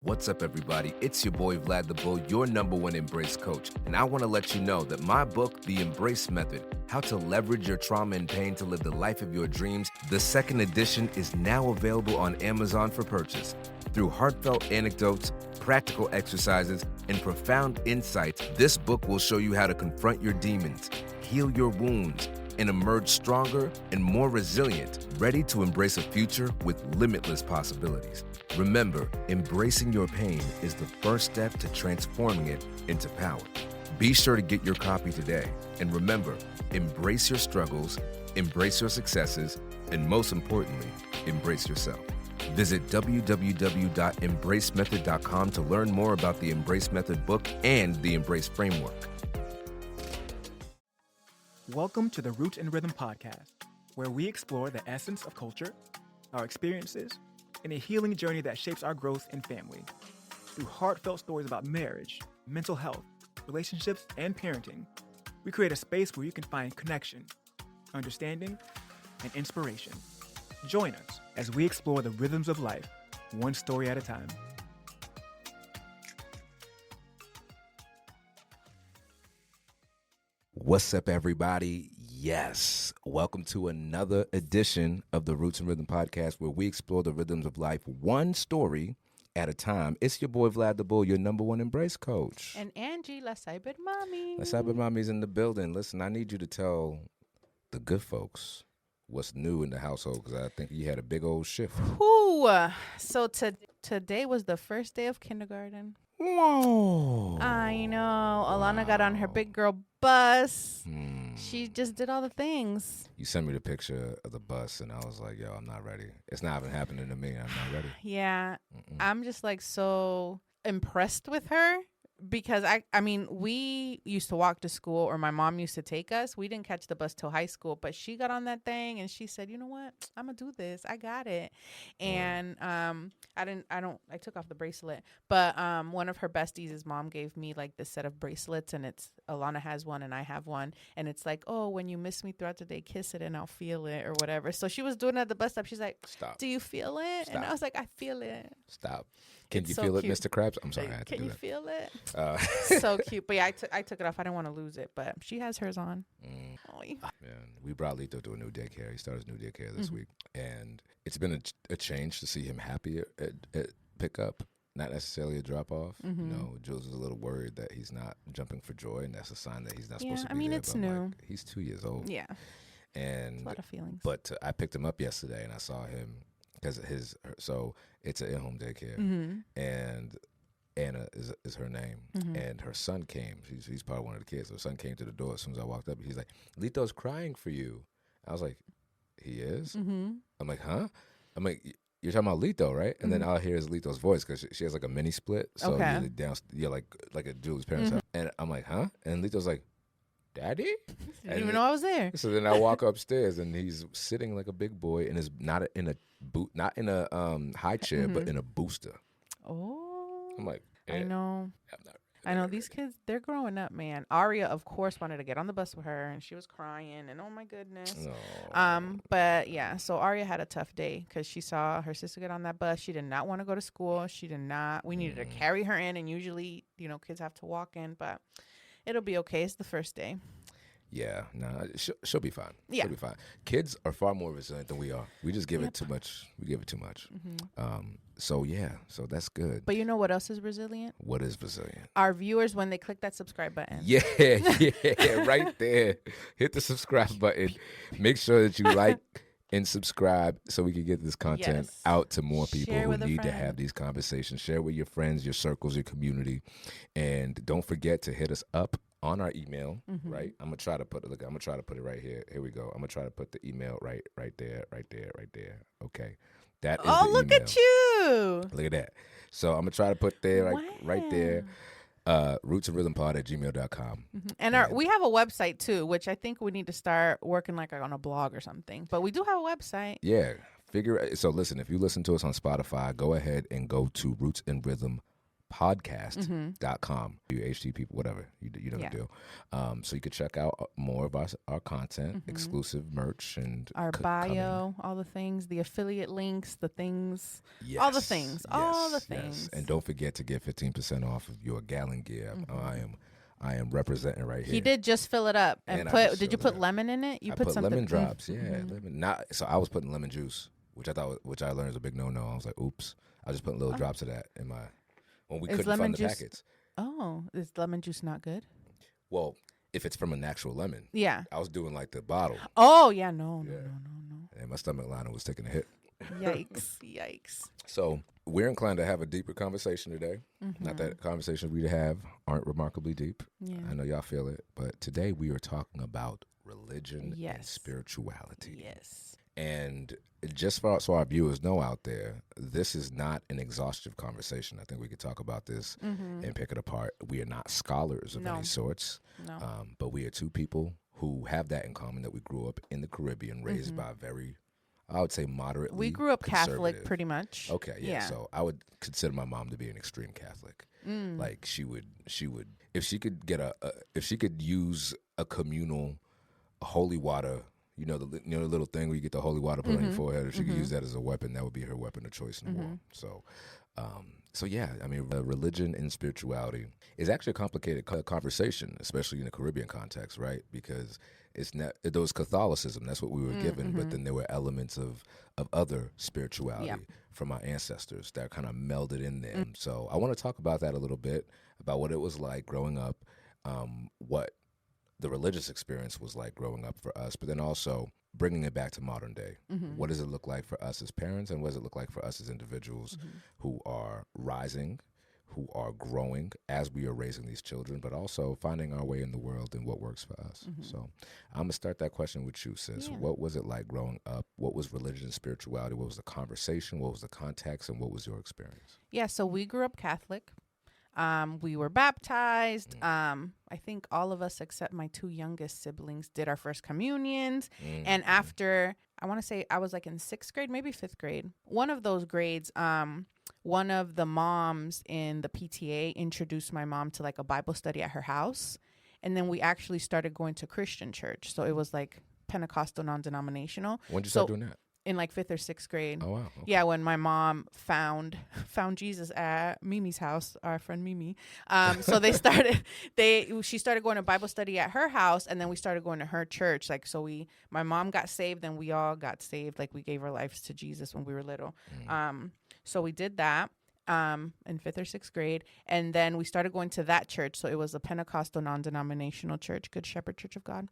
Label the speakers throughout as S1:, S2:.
S1: What's up, everybody? It's your boy, Vlad the Bull, your #1 Embrace coach. And I want to let you know that my book, The Embrace Method, How to Leverage Your Trauma and Pain to Live the Life of Your Dreams, the second edition is now available on Amazon for purchase. Through heartfelt anecdotes, practical exercises, and profound insights, this book will show you how to confront your demons, heal your wounds, and emerge stronger and more resilient, ready to embrace a future with limitless possibilities. Remember, embracing your pain is the first step to transforming it into power. Be sure to get your copy today. And remember, embrace your struggles, embrace your successes, and most importantly, embrace yourself. Visit www.embracemethod.com to learn more about the Embrace Method book and the Embrace Framework.
S2: Welcome to the Roots and Rhythm podcast, where we explore the essence of culture, our experiences, and a healing journey that shapes our growth and family. Through heartfelt stories about marriage, mental health, relationships, and parenting, we create a space where you can find connection, understanding, and inspiration. Join us as we explore the rhythms of life, one story at a time.
S1: What's up, everybody? Yes, welcome to another edition of the Roots and Rhythm podcast, where we explore the rhythms of life one story at a time. It's your boy, Vlad the Bull, your #1 Embrace coach.
S3: And Angie, La Cyber Mommy.
S1: La Cyber Mommy's in the building. Listen, I need you to tell the good folks what's new in the household, because I think you had a big old shift.
S3: Whoo! So today was the first day of kindergarten.
S1: Whoa.
S3: I know. Alana got on her big girl bus. She just did all the things.
S1: You sent me the picture of the bus, and I was like, yo, I'm not ready. It's not even happening to me. I'm not ready.
S3: Yeah. I'm just like so impressed with her. Because I mean, we used to walk to school, or my mom used to take us. We didn't catch the bus till high school, but she got on that thing and she said, "You know what? I'm gonna do this. I got it." And I took off the bracelet, but one of her besties' mom gave me like this set of bracelets, and it's Alana has one and I have one, and it's like, "Oh, when you miss me throughout the day, kiss it and I'll feel it," or whatever. So she was doing it at the bus stop. She's like,
S1: "Stop.
S3: Do you feel it?"
S1: Stop.
S3: And I was like, "I feel it."
S1: Stop. Can
S3: It's
S1: you
S3: so
S1: feel
S3: cute.
S1: it, Mr. Krabs? I'm sorry, I had to
S3: Can
S1: do
S3: you
S1: that.
S3: feel it? So cute. But yeah, I took it off. I didn't want to lose it, but she has hers on.
S1: Man, we brought Lito to a new daycare. He started his new daycare this week, and it's been a change to see him happy at pickup, not necessarily a drop off. You know, Jules is a little worried that he's not jumping for joy, and that's a sign that he's not supposed to be there.
S3: It's
S1: but
S3: new.
S1: Like, he's 2 years old.
S3: Yeah,
S1: and
S3: a lot of feelings.
S1: But I picked him up yesterday, and I saw him because so it's an in-home daycare, and Anna is her name, and her son came. He's probably one of the kids. Her son came to the door as soon as I walked up. He's like, "Lito's crying for you." I was like, "He is?" I'm like, "Huh?" I'm like, "You're talking about Lito, right?" And then all I hear is Lito's voice, because she has like a mini split. So
S3: Okay.
S1: like at Julie's parents' house. And I'm like, "Huh?" And Lito's like, "Daddy?"
S3: Didn't even know I was there.
S1: So then I walk upstairs, and he's sitting like a big boy, and is not in a high chair, but in a booster.
S3: Oh,
S1: I'm like,
S3: I know.
S1: I'm not
S3: I know these kids, they're growing up, man. Aria, of course, wanted to get on the bus with her, and she was crying, and oh my goodness.
S1: No.
S3: But yeah, so Aria had a tough day because she saw her sister get on that bus. She did not want to go to school. We needed to carry her in, and usually, kids have to walk in, but it'll be okay. It's the first day.
S1: Yeah, no, she'll be fine.
S3: Yeah.
S1: She'll be fine. Kids are far more resilient than we are. We just give it too much. We give it too much. So that's good.
S3: But you know what else is resilient?
S1: What is resilient?
S3: Our viewers, when they click that subscribe button.
S1: Yeah, right there. Hit the subscribe button. Make sure that you like and subscribe so we can get this content out to more people
S3: Share
S1: who
S3: with a
S1: need to
S3: friend.
S1: have these conversations. Share with your friends, your circles, your community. And don't forget to hit us up on our email, right? I'm gonna try to put it right here. Here we go. I'm gonna try to put the email right there. Okay. That is the email.
S3: Look at you.
S1: Look at that. So I'm gonna try to put there right there. rootsandrhythmpod@gmail.com.
S3: And we have a website too, which I think we need to start working like on a blog or something. But we do have a website.
S1: Yeah. So listen, if you listen to us on Spotify, go ahead and go to Roots and Rhythm podcast.com. You HT people, whatever, you know the deal. So you could check out more of our content, exclusive merch, and
S3: our bio, all the things, the affiliate links, the things, all the things.
S1: Yes. And don't forget to get 15% off of your gallon gear. I am representing right here.
S3: He did just fill it up and put. Did you put lemon in it?
S1: I put lemon drops. Yeah, lemon. So I was putting lemon juice, which I learned is a big no. I was like, oops. I was just putting little drops of that in my when we couldn't find the packets.
S3: Oh, is lemon juice not good?
S1: Well, if it's from an actual lemon.
S3: Yeah.
S1: I was doing like the bottle.
S3: Oh yeah, no.
S1: And my stomach liner was taking a hit.
S3: Yikes.
S1: So we're inclined to have a deeper conversation today. Not that conversations we have aren't remarkably deep. Yeah. I know y'all feel it. But today we are talking about religion and spirituality.
S3: Yes.
S1: And just so our viewers know out there, this is not an exhaustive conversation. I think we could talk about this and pick it apart. We are not scholars of any sorts, but we are two people who have that in common, that we grew up in the Caribbean, raised by very, I would say, moderately.
S3: We grew up Catholic, pretty much.
S1: Okay, yeah. So I would consider my mom to be an extreme Catholic. Like she would, if she could get if she could use a communal holy water. You know the little thing where you get the holy water put on your forehead. If she could use that as a weapon, that would be her weapon of choice in the war. So yeah, I mean, religion and spirituality is actually a complicated conversation, especially in the Caribbean context, right? Because there was Catholicism, that's what we were given, but then there were elements of other spirituality from our ancestors that kind of melded in there. So I want to talk about that a little bit, about what it was like growing up, what the religious experience was like growing up for us, but then also bringing it back to modern day. What does it look like for us as parents, and what does it look like for us as individuals who are rising, who are growing as we are raising these children, but also finding our way in the world and what works for us. So I'm going to start that question with you, sis. What was it like growing up? What was religion and spirituality? What was the conversation? What was the context? And what was your experience?
S3: Yeah, so we grew up Catholic. We were baptized. I think all of us except my two youngest siblings did our first communions. And after, I want to say I was like in 6th grade, maybe 5th grade. One of those grades, one of the moms in the PTA introduced my mom to like a Bible study at her house. And then we actually started going to Christian church. So it was like Pentecostal non-denominational.
S1: When did you start doing that?
S3: In like 5th or 6th grade.
S1: Oh, wow. Okay.
S3: Yeah, when my mom found Jesus at Mimi's house, our friend Mimi. So she started going to Bible study at her house, and then we started going to her church. Like, so my mom got saved, and we all got saved. Like, we gave our lives to Jesus when we were little. So we did that in 5th or 6th grade, and then we started going to that church. So it was a Pentecostal non-denominational church, Good Shepherd Church of God.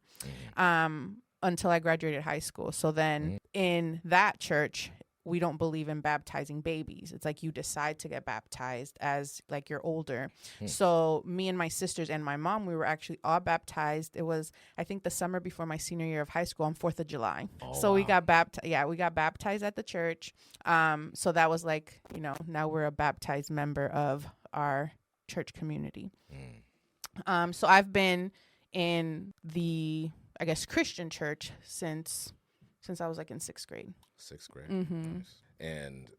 S3: Until I graduated high school. So then in that church, we don't believe in baptizing babies. It's like you decide to get baptized as like you're older. So me and my sisters and my mom, we were actually all baptized. It was, I think, the summer before my senior year of high school on 4th of July. So we got baptized. Yeah, we got baptized at the church. So that was like, now we're a baptized member of our church community. So I've been in the, I guess, Christian church since I was like in 6th grade.
S1: 6th grade. Nice. And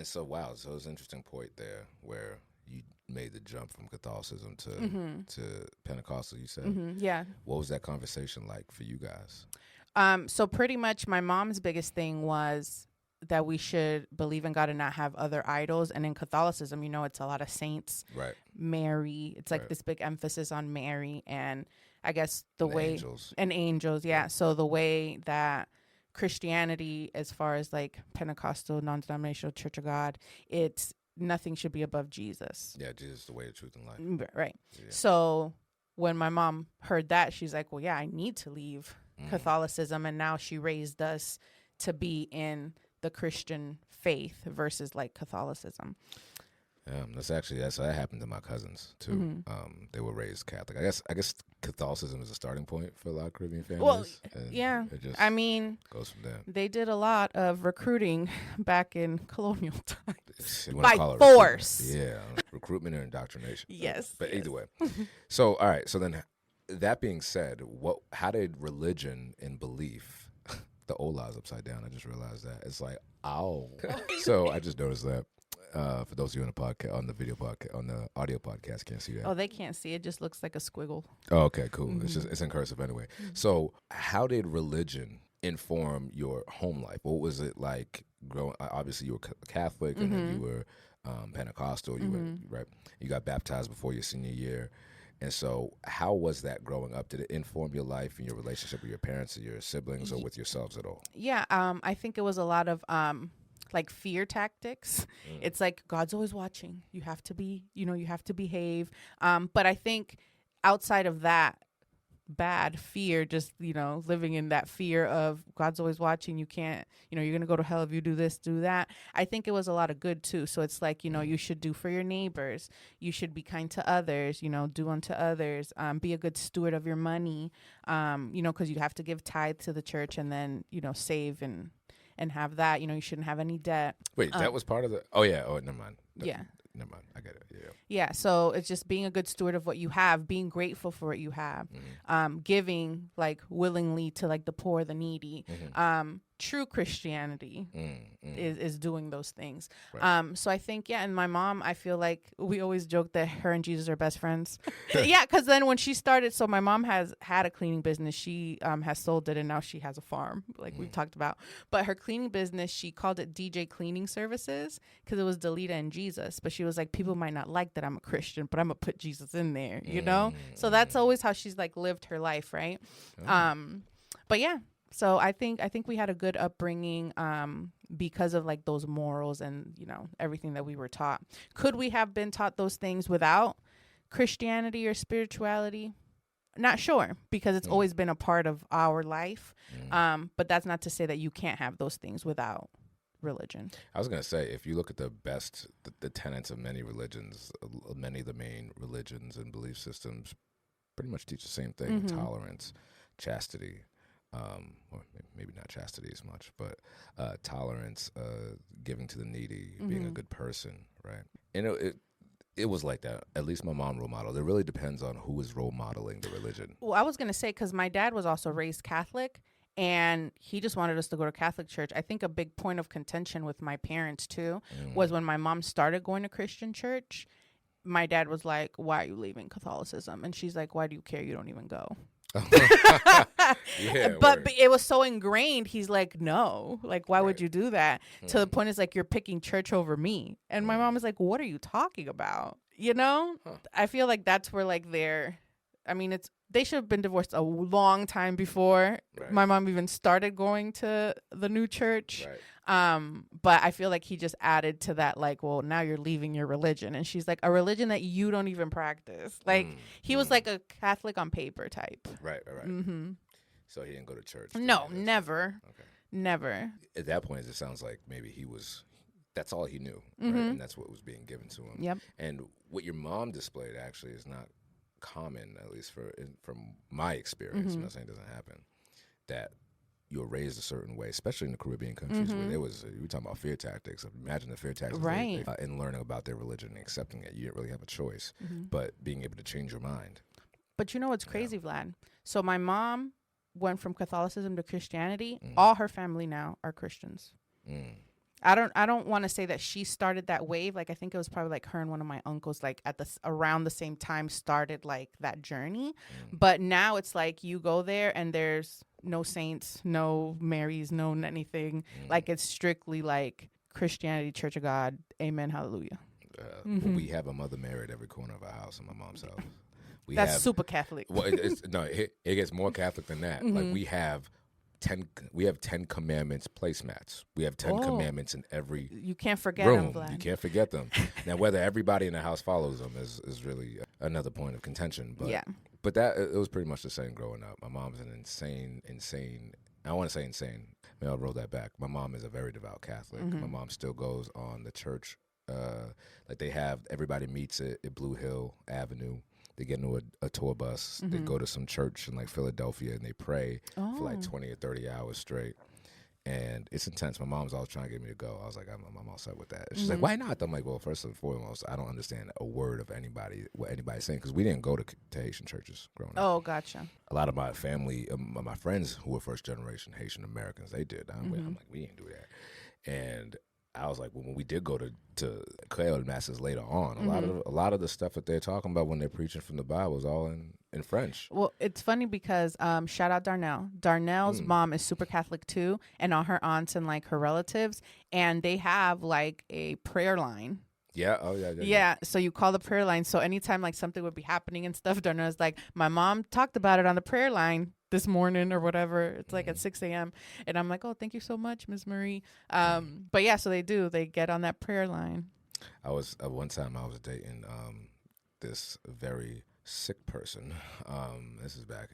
S1: so, wow. So it's an interesting point there where you made the jump from Catholicism to Pentecostal, you said.
S3: Yeah.
S1: What was that conversation like for you guys?
S3: So pretty much my mom's biggest thing was that we should believe in God and not have other idols. And in Catholicism, it's a lot of saints. Right. Mary. It's like this big emphasis on Mary, and I guess angels. And angels, yeah. So the way that Christianity, as far as like Pentecostal, non-denominational Church of God, it's nothing should be above Jesus.
S1: Yeah, Jesus is the way, the truth, and life.
S3: Right. Yeah. So when my mom heard that, she's like, well, yeah, I need to leave Catholicism. And now she raised us to be in the Christian faith versus like Catholicism.
S1: That happened to my cousins too. They were raised Catholic. I guess Catholicism is a starting point for a lot of Caribbean families.
S3: Well, yeah. I mean,
S1: goes from there.
S3: They did a lot of recruiting back in colonial times
S1: by
S3: force.
S1: Yeah, recruitment and indoctrination.
S3: Yes.
S1: But either way. So all right. So then, that being said, how did religion and belief? The Ola's upside down. I just realized that. It's like, ow. So I just noticed that. For those of you on the podcast, on the video podcast, on the audio podcast, can't see that.
S3: Oh, they can't see. It just looks like a squiggle.
S1: Oh, okay, cool. It's in cursive anyway. So, how did religion inform your home life? What was it like growing? Obviously, you were Catholic, and then you were Pentecostal. You were right. You got baptized before your senior year, and so how was that growing up? Did it inform your life and your relationship with your parents or your siblings or with yourselves at all?
S3: Yeah, I think it was a lot of like fear tactics. It's like God's always watching. You have to be, you have to behave. But I think outside of that bad fear, just, living in that fear of God's always watching. You can't, you're going to go to hell if you do this, do that. I think it was a lot of good too. So it's like, you should do for your neighbors. You should be kind to others, do unto others, be a good steward of your money, because you have to give tithe to the church and then, save and have that, you shouldn't have any debt.
S1: Wait, that was part of the, oh yeah. Oh, never mind.
S3: Yeah.
S1: Never mind. I get it. Yeah.
S3: Yeah. So it's just being a good steward of what you have, being grateful for what you have, giving like willingly to like the poor, the needy. True Christianity is doing those things. Right. So I think, and my mom, I feel like we always joke that her and Jesus are best friends. Yeah, because then when she started, so my mom has had a cleaning business. She has sold it, and now she has a farm, like we've talked about. But her cleaning business, she called it DJ Cleaning Services because it was Delita and Jesus. But she was like, people might not like that I'm a Christian, but I'm going to put Jesus in there, So that's always how she's like lived her life, right? But yeah. So I think we had a good upbringing because of like those morals and, everything that we were taught. Could we have been taught those things without Christianity or spirituality? Not sure, because it's always been a part of our life. But that's not to say that you can't have those things without religion. I
S1: was going to say, if you look at the tenets of many religions, many of the main religions and belief systems pretty much teach the same thing: tolerance, chastity. Or maybe not chastity as much, but tolerance, giving to the needy, being a good person, right? And it was like that. At least my mom role modeled. It really depends on who is role modeling the religion.
S3: Well, I was going to say, because my dad was also raised Catholic, and he just wanted us to go to Catholic church. I think a big point of contention with my parents, too, was when my mom started going to Christian church, my dad was like, why are you leaving Catholicism? And she's like, why do you care? You don't even go.
S1: Yeah,
S3: but it was so ingrained. He's like, no, like, why would you do that? To the point is like, you're picking church over me. And my mom is like, what are you talking about? I feel like that's where like they should have been divorced a long time before my mom even started going to the new church. But I feel like he just added to that, like, well, now you're leaving your religion. And she's like, a religion that you don't even practice. Like, he was like a Catholic on paper type.
S1: Right. So he didn't go to church?
S3: No, never. Okay. Never.
S1: At that point, it sounds like maybe that's all he knew, right? And that's what was being given to him.
S3: Yep.
S1: And what your mom displayed actually is not common, at least from my experience. I'm not saying it doesn't happen, that you're raised a certain way, especially in the Caribbean countries where there was, you were talking about fear tactics. Imagine the fear tactics,
S3: right?
S1: And learning about their religion and accepting it. You didn't really have a choice, but being able to change your mind.
S3: But you know what's crazy, Vlad? So my mom went from Catholicism to Christianity. All her family now are Christians. I don't want to say that she started that wave. Like, I think it was probably like her and one of my uncles, like around the same time, started like that journey. But now it's like you go there and there's no saints, no Marys, no anything. Like, it's strictly like Christianity, Church of God, amen, hallelujah.
S1: We have a Mother Mary at every corner of our house in my mom's house.
S3: That's super Catholic.
S1: Well, it gets more Catholic than that. Like, we have 10 commandments placemats. We have 10 commandments in every
S3: You can't forget
S1: room.
S3: them, Vlad.
S1: You can't forget them. Now, whether everybody in the house follows them is really another point of contention. But that it was pretty much the same growing up. My mom's an insane. I want to say insane. Maybe I'll roll that back. My mom is a very devout Catholic. My mom still goes on the church. Like, they have everybody meets at Blue Hill Avenue. They get into a tour bus. They go to some church in like Philadelphia and they pray for like 20 or 30 hours straight. And it's intense. My mom's always trying to get me to go. I was like, I'm all set with that. She's like, why not? I'm like, well, first and foremost, I don't understand a word of what anybody's saying, because we didn't go to Haitian churches growing up.
S3: Oh, gotcha.
S1: A lot of my family, my friends who were first generation Haitian Americans, they did. I'm like, we didn't do that. And I was like, when we did go to Cleo masses later on,
S3: Mm-hmm.
S1: a lot of the stuff that they're talking about when they're preaching from the Bible is all in French.
S3: Well, it's funny because shout out Darnell. Darnell's mom is super Catholic too, and all her aunts and like her relatives, and they have like a prayer line.
S1: Yeah. Oh yeah.
S3: Yeah. So you call the prayer line. So anytime like something would be happening and stuff, Darnell's like, my mom talked about it on the prayer line this morning or whatever. It's like at 6 a.m. And I'm like, oh, thank you so much, Miss Marie. But yeah, so they do. They get on that prayer line.
S1: I was one time I was dating this very sick person. This is back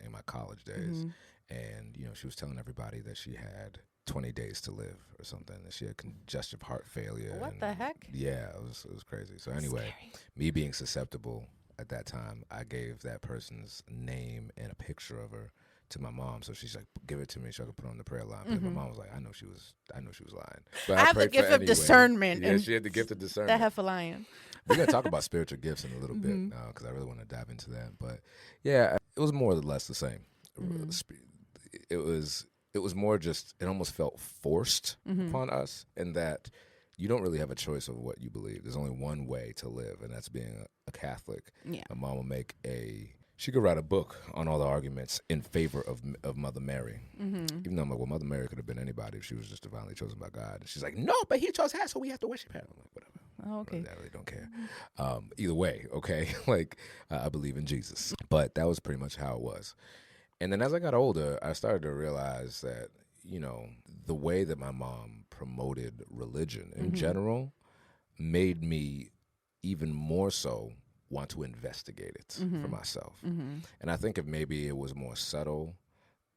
S1: in my college days, and she was telling everybody that she had 20 days to live or something, and she had congestive heart failure.
S3: What the heck?
S1: Yeah, it was crazy. So anyway, me being susceptible at that time, I gave that person's name and a picture of her to my mom. So she's like, give it to me so I could put it on the prayer line. But my mom was like, I know she was lying. But
S3: I have the gift of discernment.
S1: Yeah, she had the gift of discernment.
S3: That heifer lying.
S1: We're going to talk about spiritual gifts in a little bit because I really want to dive into that. But yeah, it was more or less the same. It was more just, it almost felt forced upon us, in that you don't really have a choice of what you believe. There's only one way to live, and that's being a Catholic.
S3: Yeah.
S1: My mom will she could write a book on all the arguments in favor of Mother Mary. Even though I'm like, well, Mother Mary could have been anybody if she was just divinely chosen by God. And she's like, no, but he chose her, so we have to worship her. I'm like, whatever.
S3: Oh, okay.
S1: I really don't care. Either way, okay? Like, I believe in Jesus. But that was pretty much how it was. And then as I got older, I started to realize that, the way that my mom promoted religion in general made me even more so want to investigate it for myself. And I think if maybe it was more subtle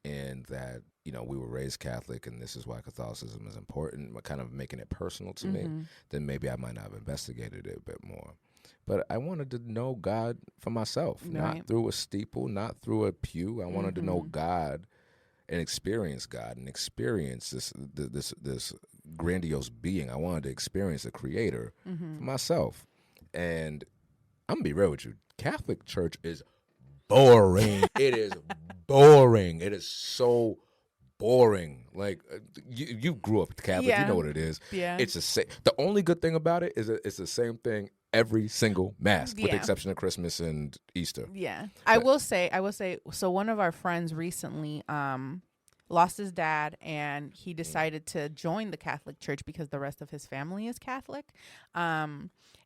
S1: in that, we were raised Catholic and this is why Catholicism is important, but kind of making it personal to me, then maybe I might not have investigated it a bit more. But I wanted to know God for myself, not through a steeple, not through a pew. I wanted to know God and experience this grandiose being. I wanted to experience the Creator for myself. And I'm going to be real with you. Catholic Church is boring. It is boring. It is so boring. Like, you grew up Catholic.
S3: Yeah.
S1: You know what it is.
S3: Yeah.
S1: It's the only good thing about it is that it's the same thing every single mass, with the exception of Christmas and Easter.
S3: Yeah. I will say, so one of our friends recently lost his dad, and he decided to join the Catholic Church because the rest of his family is Catholic.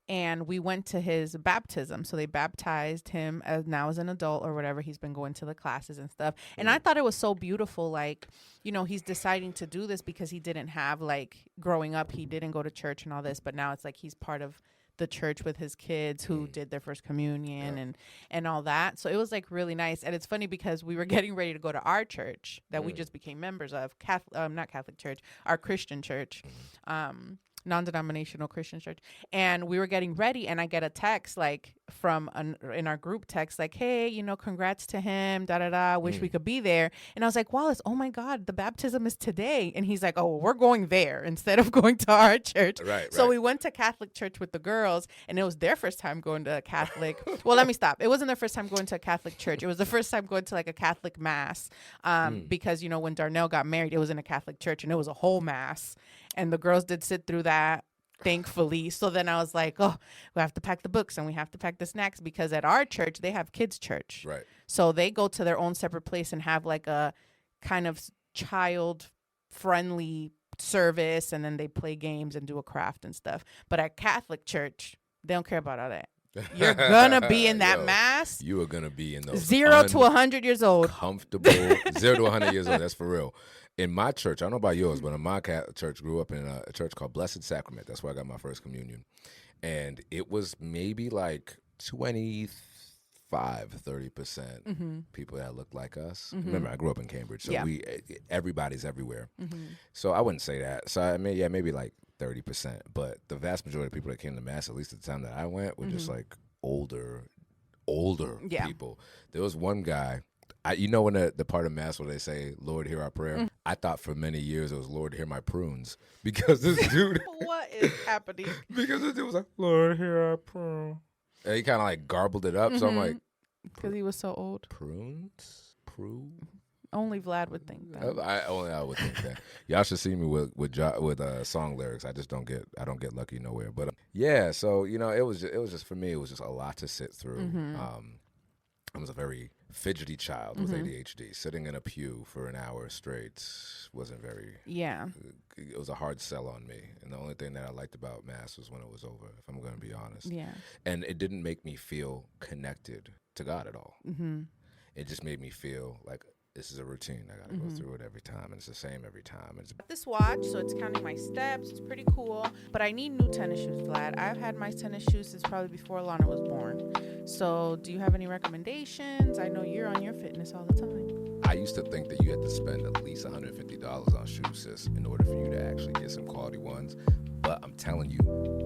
S3: And we went to his baptism. So they baptized him as an adult or whatever. He's been going to the classes and stuff. And I thought it was so beautiful. Like, he's deciding to do this because he didn't have, like, growing up, he didn't go to church and all this. But now it's like he's part of the church with his kids who did their first communion and all that. So it was like really nice. And it's funny because we were getting ready to go to our church that we just became members of, not Catholic Church, our Christian church, non-denominational Christian church. And we were getting ready, and I get a text like in our group text, like, hey, congrats to him, wish we could be there. And I was like, Wallace, oh my God, the baptism is today. And he's like, oh, we're going there instead of going to our church.
S1: Right.
S3: So we went to Catholic church with the girls, and it was their first time going to a Catholic. Well, let me stop. It wasn't their first time going to a Catholic church. It was the first time going to like a Catholic mass, because, when Darnell got married, it was in a Catholic church, and it was a whole mass. And the girls did sit through that, thankfully. So then I was like, oh, we have to pack the books and we have to pack the snacks, because at our church, they have kids' church.
S1: Right.
S3: So they go to their own separate place and have like a kind of child-friendly service, and then they play games and do a craft and stuff. But at Catholic church, they don't care about all that. You're going to be in that mass.
S1: You are going to be in those
S3: 0 to 100 years old.
S1: Comfortable. 0 to 100 years old. That's for real. In my church, I don't know about yours, but in my church, grew up in a church called Blessed Sacrament. That's where I got my first communion. And it was maybe like 25-30% people that looked like us. Remember, I grew up in Cambridge, so everybody's everywhere. So I wouldn't say that. So I mean, maybe like 30%. But the vast majority of people that came to Mass, at least at the time that I went, were just like older people. There was one guy. In the part of Mass where they say, Lord, hear our prayer, I thought for many years it was, Lord, hear my prunes. Because this dude...
S3: What is happening?
S1: Because this dude was like, Lord, hear our prayer. And he kind of like garbled it up. So I'm like...
S3: Because he was so old.
S1: Prunes?
S3: Only Vlad would think that.
S1: I would think that. Y'all should see me with song lyrics. I don't get lucky nowhere. But yeah, so it was just for me. It was just a lot to sit through. I was a very fidgety child with ADHD. Sitting in a pew for an hour straight wasn't very.
S3: Yeah.
S1: It was a hard sell on me, and the only thing that I liked about Mass was when it was over. If I'm going to be honest.
S3: Yeah.
S1: And it didn't make me feel connected to God at all. It just made me feel like this is a routine. I got to go through it every time, and it's the same every time.
S3: This watch, so it's counting my steps. It's pretty cool, but I need new tennis shoes, Vlad. I've had my tennis shoes since probably before Lana was born. So do you have any recommendations? I know you're on your fitness all the time.
S1: I used to think that you had to spend at least $150 on shoes, sis, in order for you to actually get some quality ones. But I'm telling you,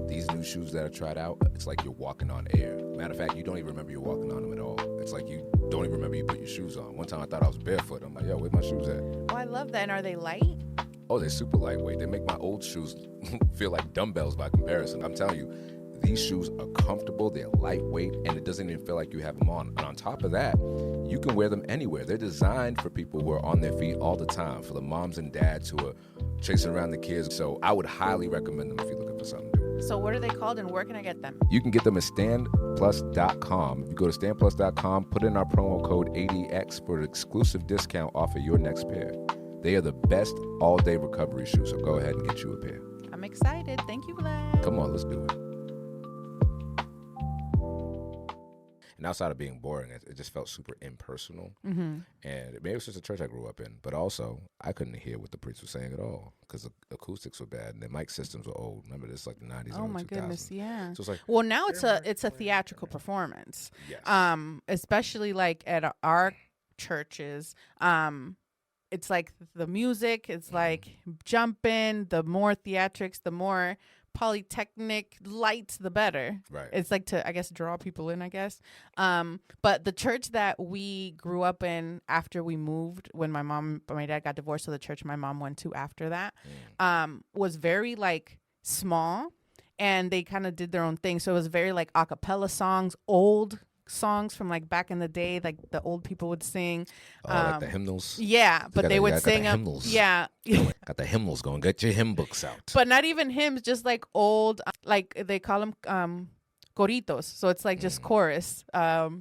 S1: these new shoes that I tried out, it's like you're walking on air. Matter of fact, you don't even remember you're walking on them at all. It's like you don't even remember you put your shoes on. One time I thought I was barefoot. I'm like, yo, where my shoes at?
S3: Oh, I love that. And are they light?
S1: Oh, they're super lightweight. They make my old shoes feel like dumbbells by comparison. I'm telling you, these shoes are comfortable, they're lightweight, and it doesn't even feel like you have them on. And on top of that, you can wear them anywhere. They're designed for people who are on their feet all the time, for the moms and dads who are chasing around the kids. So I would highly recommend them if you're looking for something new.
S3: So what are they called and where can I get them?
S1: You can get them at standplus.com. If you go to standplus.com, put in our promo code ADX for an exclusive discount off of your next pair. They are the best all-day recovery shoes, so go ahead and get you a pair.
S3: I'm excited. Thank you, Vlad.
S1: Come on, let's do it. And outside of being boring, it just felt super impersonal. And maybe it was just the church I grew up in, but also I couldn't hear what the priest was saying at all because the acoustics were bad and the mic systems were old. Remember, this is like the 90s.
S3: Oh my
S1: 2000s.
S3: Goodness, yeah.
S1: So it's like,
S3: well, now it's a theatrical performance.
S1: Yes.
S3: Especially like at our churches. It's like the music. It's like jumping. The more theatrics, the more polytechnic lights, the better.
S1: Right.
S3: It's like to, I guess, draw people in, I guess. But the church that we grew up in after we moved, when my dad got divorced, so the church my mom went to after that, was very like small, and they kind of did their own thing. So it was very like a cappella songs, old songs from like back in the day, like the old people would sing.
S1: Like the hymnals.
S3: Yeah, but they would sing them. Yeah.
S1: Got the hymnals going. Get your hymn books out.
S3: But not even hymns, just like old, like they call them coritos. So it's like just chorus,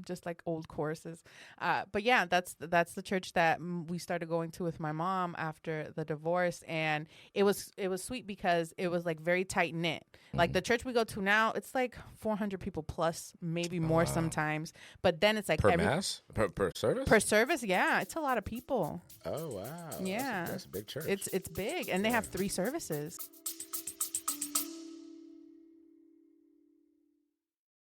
S3: just like old choruses. But yeah, that's the church that we started going to with my mom after the divorce, and it was sweet because it was like very tight knit. Like the church we go to now, it's like 400 people plus, maybe more sometimes. But then it's like
S1: per mass, per service.
S3: Per service, yeah, it's a lot of people.
S1: Oh wow,
S3: yeah,
S1: that's a big church.
S3: It's big, and they have 3 services.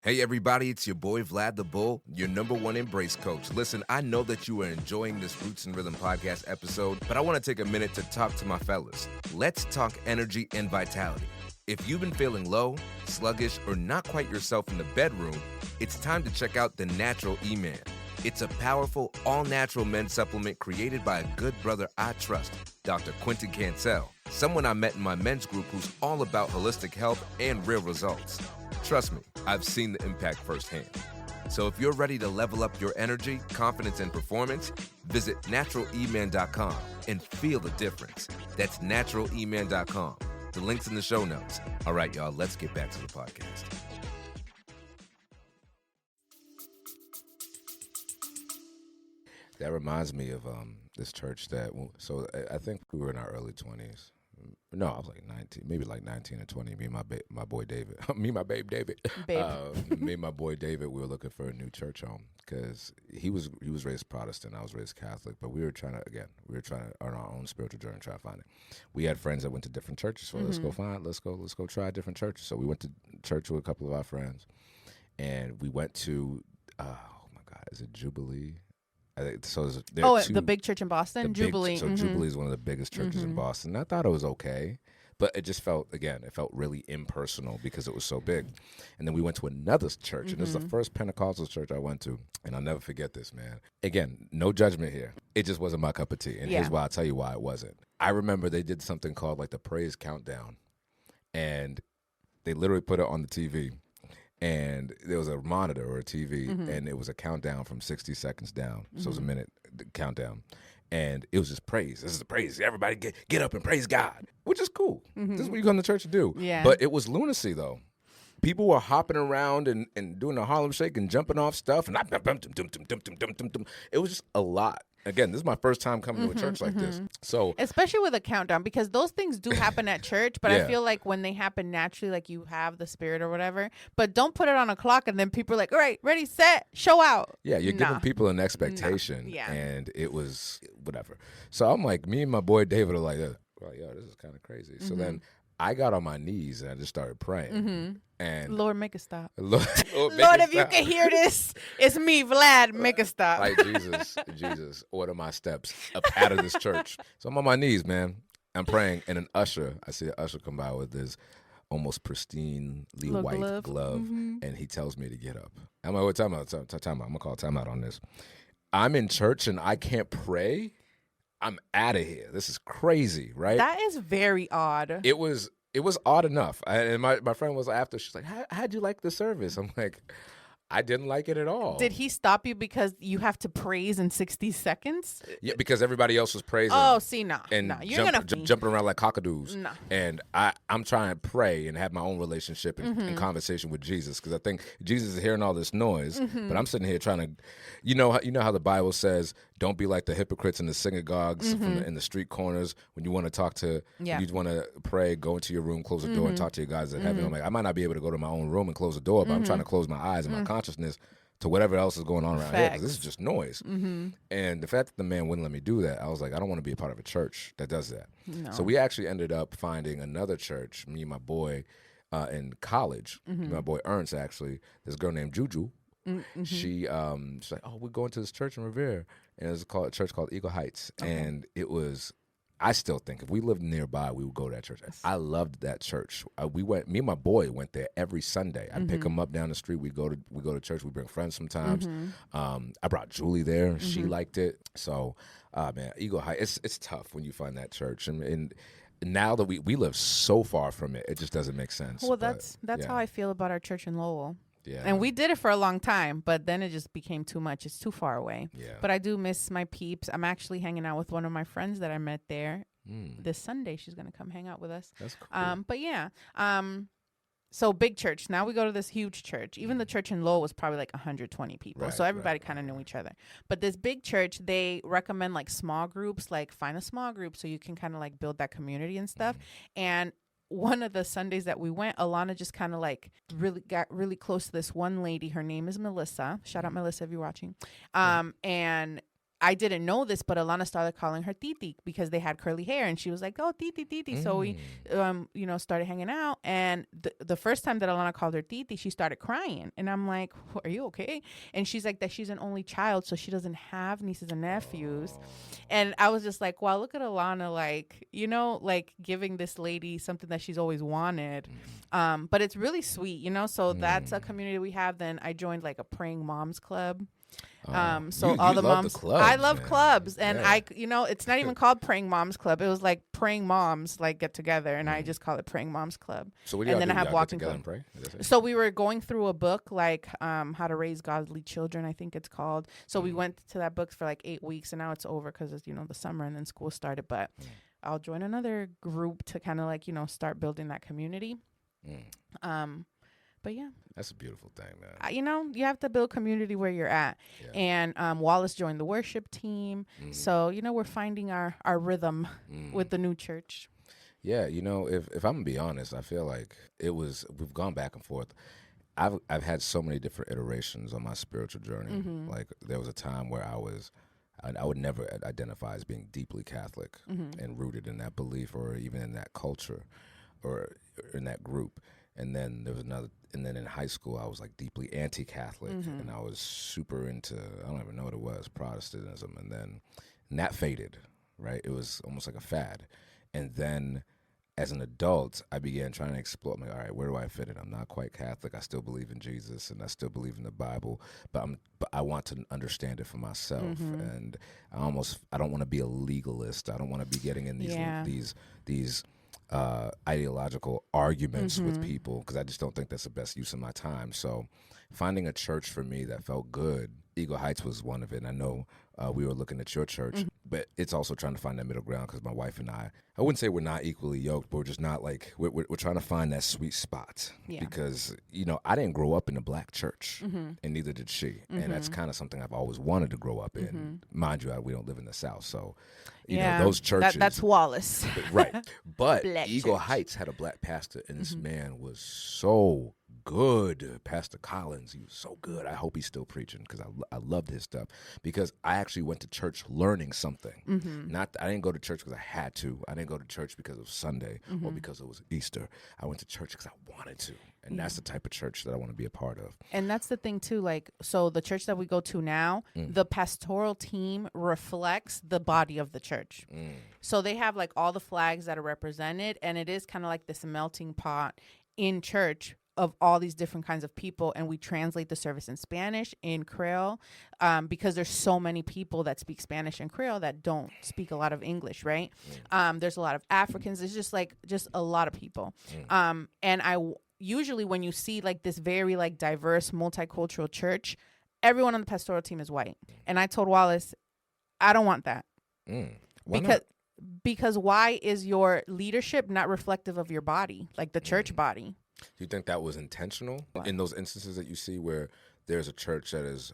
S1: Hey everybody, it's your boy Vlad the Bull, your #1 Embrace coach. Listen, I know that you are enjoying this Roots and Rhythm podcast episode, but I want to take a minute to talk to my fellas. Let's talk energy and vitality. If you've been feeling low, sluggish, or not quite yourself in the bedroom, it's time to check out the Natural E-Man. It's a powerful, all-natural men's supplement created by a good brother I trust, Dr. Quentin Cancel, someone I met in my men's group who's all about holistic health and real results. Trust me, I've seen the impact firsthand. So if you're ready to level up your energy, confidence, and performance, visit naturaleman.com and feel the difference. That's naturaleman.com. The link's in the show notes. All right, y'all, let's get back to the podcast. That reminds me of this church so I think we were in our early 20s. No, I was like 19, maybe like 19 or 20. Me and my boy David. Me and my babe David. Me and my boy David, we were looking for a new church home because he was raised Protestant. I was raised Catholic, but we were trying to on our own spiritual journey try to find it. We had friends that went to different churches, so let's go try different churches. So we went to church with a couple of our friends, and we went to oh my God, is it Jubilee? The
S3: big church in Boston, Jubilee.
S1: Jubilee is one of the biggest churches in Boston. I thought it was okay, but it just felt really impersonal because it was so big. And then we went to another church, and this is the first Pentecostal church I went to, and I'll never forget this, man. Again, no judgment here. It just wasn't my cup of tea, and here's why. I'll tell you why it wasn't. I remember they did something called like the Praise Countdown, and they literally put it on the TV. And there was a monitor or a TV, and it was a countdown from 60 seconds down. So it was a minute countdown. And it was just praise. This is the praise. Everybody get up and praise God, which is cool. This is what you come to church to do.
S3: Yeah.
S1: But it was lunacy, though. People were hopping around and doing the Harlem Shake and jumping off stuff. And it was just a lot. Again, this is my first time coming to a church like this. So,
S3: especially with a countdown, because those things do happen at church, but I
S1: Yeah.
S3: feel like when they happen naturally, like you have the spirit or whatever, but don't put it on a clock and then people are like, all right, ready, set, show out.
S1: yeah, you're
S3: Nah.
S1: giving people an expectation.
S3: Yeah.
S1: And it was whatever. So I'm like, me and my boy David are like, well, yo, this is kind of crazy. So then I got on my knees and I just started praying. And
S3: Lord, make it stop.
S1: Lord,
S3: Lord, if you can hear this, it's me, Vlad. Make it stop.
S1: Like, Jesus, order my steps up out of this church. So I'm on my knees, man. I'm praying, and I see an usher come by with this almost pristinely
S3: Little
S1: white glove,
S3: Mm-hmm.
S1: and he tells me to get up. I'm like, what time out? I'm gonna call timeout on this. I'm in church and I can't pray. I'm out of here. This is crazy, right?
S3: That is very odd.
S1: It was odd enough. And my friend was after, she's like, how'd you like the service? I'm like, I didn't like it at all.
S3: Did he stop you because you have to praise in 60 seconds?
S1: Yeah, because everybody else was praising.
S3: Oh, see, no.
S1: And
S3: No, you're going to
S1: jumping around like cockadoos.
S3: No.
S1: And I'm trying to pray and have my own relationship and conversation with Jesus, because I think Jesus is hearing all this noise, but I'm sitting here trying to, you know how the Bible says, don't be like the hypocrites in the synagogues, in the street corners. When you want to talk to, you want to pray, go into your room, close the door, and talk to your guys in heaven. I'm like, I might not be able to go to my own room and close the door, but I'm trying to close my eyes and my consciousness to whatever else is going on around here, because this is just noise. And the fact that the man wouldn't let me do that, I was like, I don't want to be a part of a church that does that.
S3: No.
S1: So we actually ended up finding another church, me and my boy in college, my boy Ernst, actually, this girl named Juju. She's like, oh, we're going to this church in Revere, and it's called a church called Eagle Heights, and it was. I still think if we lived nearby, we would go to that church. I loved that church. Me and my boy went there every Sunday. I'd pick him up down the street. We go to church. We bring friends sometimes. I brought Julie there. She liked it. So, man, Eagle Heights. It's tough when you find that church, and now that we live so far from it, it just doesn't make sense.
S3: Well, that's how I feel about our church in Lowell.
S1: Yeah.
S3: And we did it for a long time, but then it just became too much. It's too far away.
S1: Yeah.
S3: But I do miss my peeps. I'm actually hanging out with one of my friends that I met there this Sunday. She's going to come hang out with us.
S1: That's cool.
S3: But yeah. So big church. Now we go to this huge church. Even the church in Lowell was probably like 120 people. So everybody kind of knew each other. But this big church, they recommend like small groups, like find a small group so you can kind of like build that community and stuff. And one of the Sundays that we went, Alana just kind of like got really close to this one lady. Her name is Melissa. Shout out Melissa if you're watching. And I didn't know this, but Alana started calling her Titi because they had curly hair, and she was like, "Oh, Titi, Titi." So we, started hanging out. And the first time that Alana called her Titi, she started crying, and I'm like, "Are you okay?" And she's like, "That she's an only child, so she doesn't have nieces and nephews." And I was just like, "Wow, look at Alana, like like giving this lady something that she's always wanted." But it's really sweet, So that's a community we have. Then I joined like a praying moms club. So all the moms, I love clubs, and it's not even called Praying Moms Club. It was like Praying Moms like get together, and I just call it Praying Moms Club.
S1: So what do
S3: and
S1: y'all
S3: then
S1: do?
S3: I have
S1: Y'all
S3: walking
S1: get together
S3: club.
S1: and pray?
S3: So we were going through a book like How to Raise Godly Children, I think it's called. So we went to that book for like 8 weeks, and now it's over because it's the summer and then school started. But I'll join another group to kind of like start building that community. But yeah,
S1: that's a beautiful thing, man.
S3: You have to build community where you're at. Yeah. And Wallace joined the worship team. So, we're finding our rhythm with the new church.
S1: Yeah, if I'm gonna be honest, I feel like we've gone back and forth. I've had so many different iterations on my spiritual journey. Like there was a time where I would never identify as being deeply Catholic and rooted in that belief or even in that culture or in that group. And then there was another, and then in high school, I was like deeply anti-Catholic, and I was super into, I don't even know what it was, Protestantism. And then that faded, right? It was almost like a fad. And then as an adult, I began trying to explore, I'm like, all right, where do I fit in? I'm not quite Catholic. I still believe in Jesus, and I still believe in the Bible, but I want to understand it for myself. And I don't want to be a legalist. I don't want to be getting in these ideological arguments with people, because I just don't think that's the best use of my time. So finding a church for me that felt good, Eagle Heights was one of it. And I know we were looking at your church. but it's also trying to find that middle ground because my wife and I wouldn't say we're not equally yoked, but we're just not like, we're trying to find that sweet spot.
S3: Yeah.
S1: Because, I didn't grow up in a black church, and neither did she. And that's kind of something I've always wanted to grow up in. Mind you, we don't live in the South, so, you know, those churches.
S3: That's Wallace.
S1: Right. But
S3: Black
S1: Eagle
S3: church.
S1: Heights had a black pastor, and this man was so good. Pastor Collins, he was so good. I hope he's still preaching because I loved his stuff. Because I actually went to church learning something. I didn't go to church because I had to. I didn't go to church because it was Sunday or because it was Easter. I went to church because I wanted to. And that's the type of church that I want to be a part of.
S3: And that's the thing, too. Like, so the church that we go to now, the pastoral team reflects the body of the church. So they have, like, all the flags that are represented. And it is kind of like this melting pot in church of all these different kinds of people. And we translate the service in Spanish, in Creole, because there's so many people that speak Spanish and Creole that don't speak a lot of English, right? There's a lot of Africans. There's just a lot of people. And usually when you see like this very like diverse multicultural church, everyone on the pastoral team is white. And I told Wallace, I don't want that. Because why is your leadership not reflective of your body, like the church body?
S1: Do you think that was intentional in those instances that you see where there's a church that is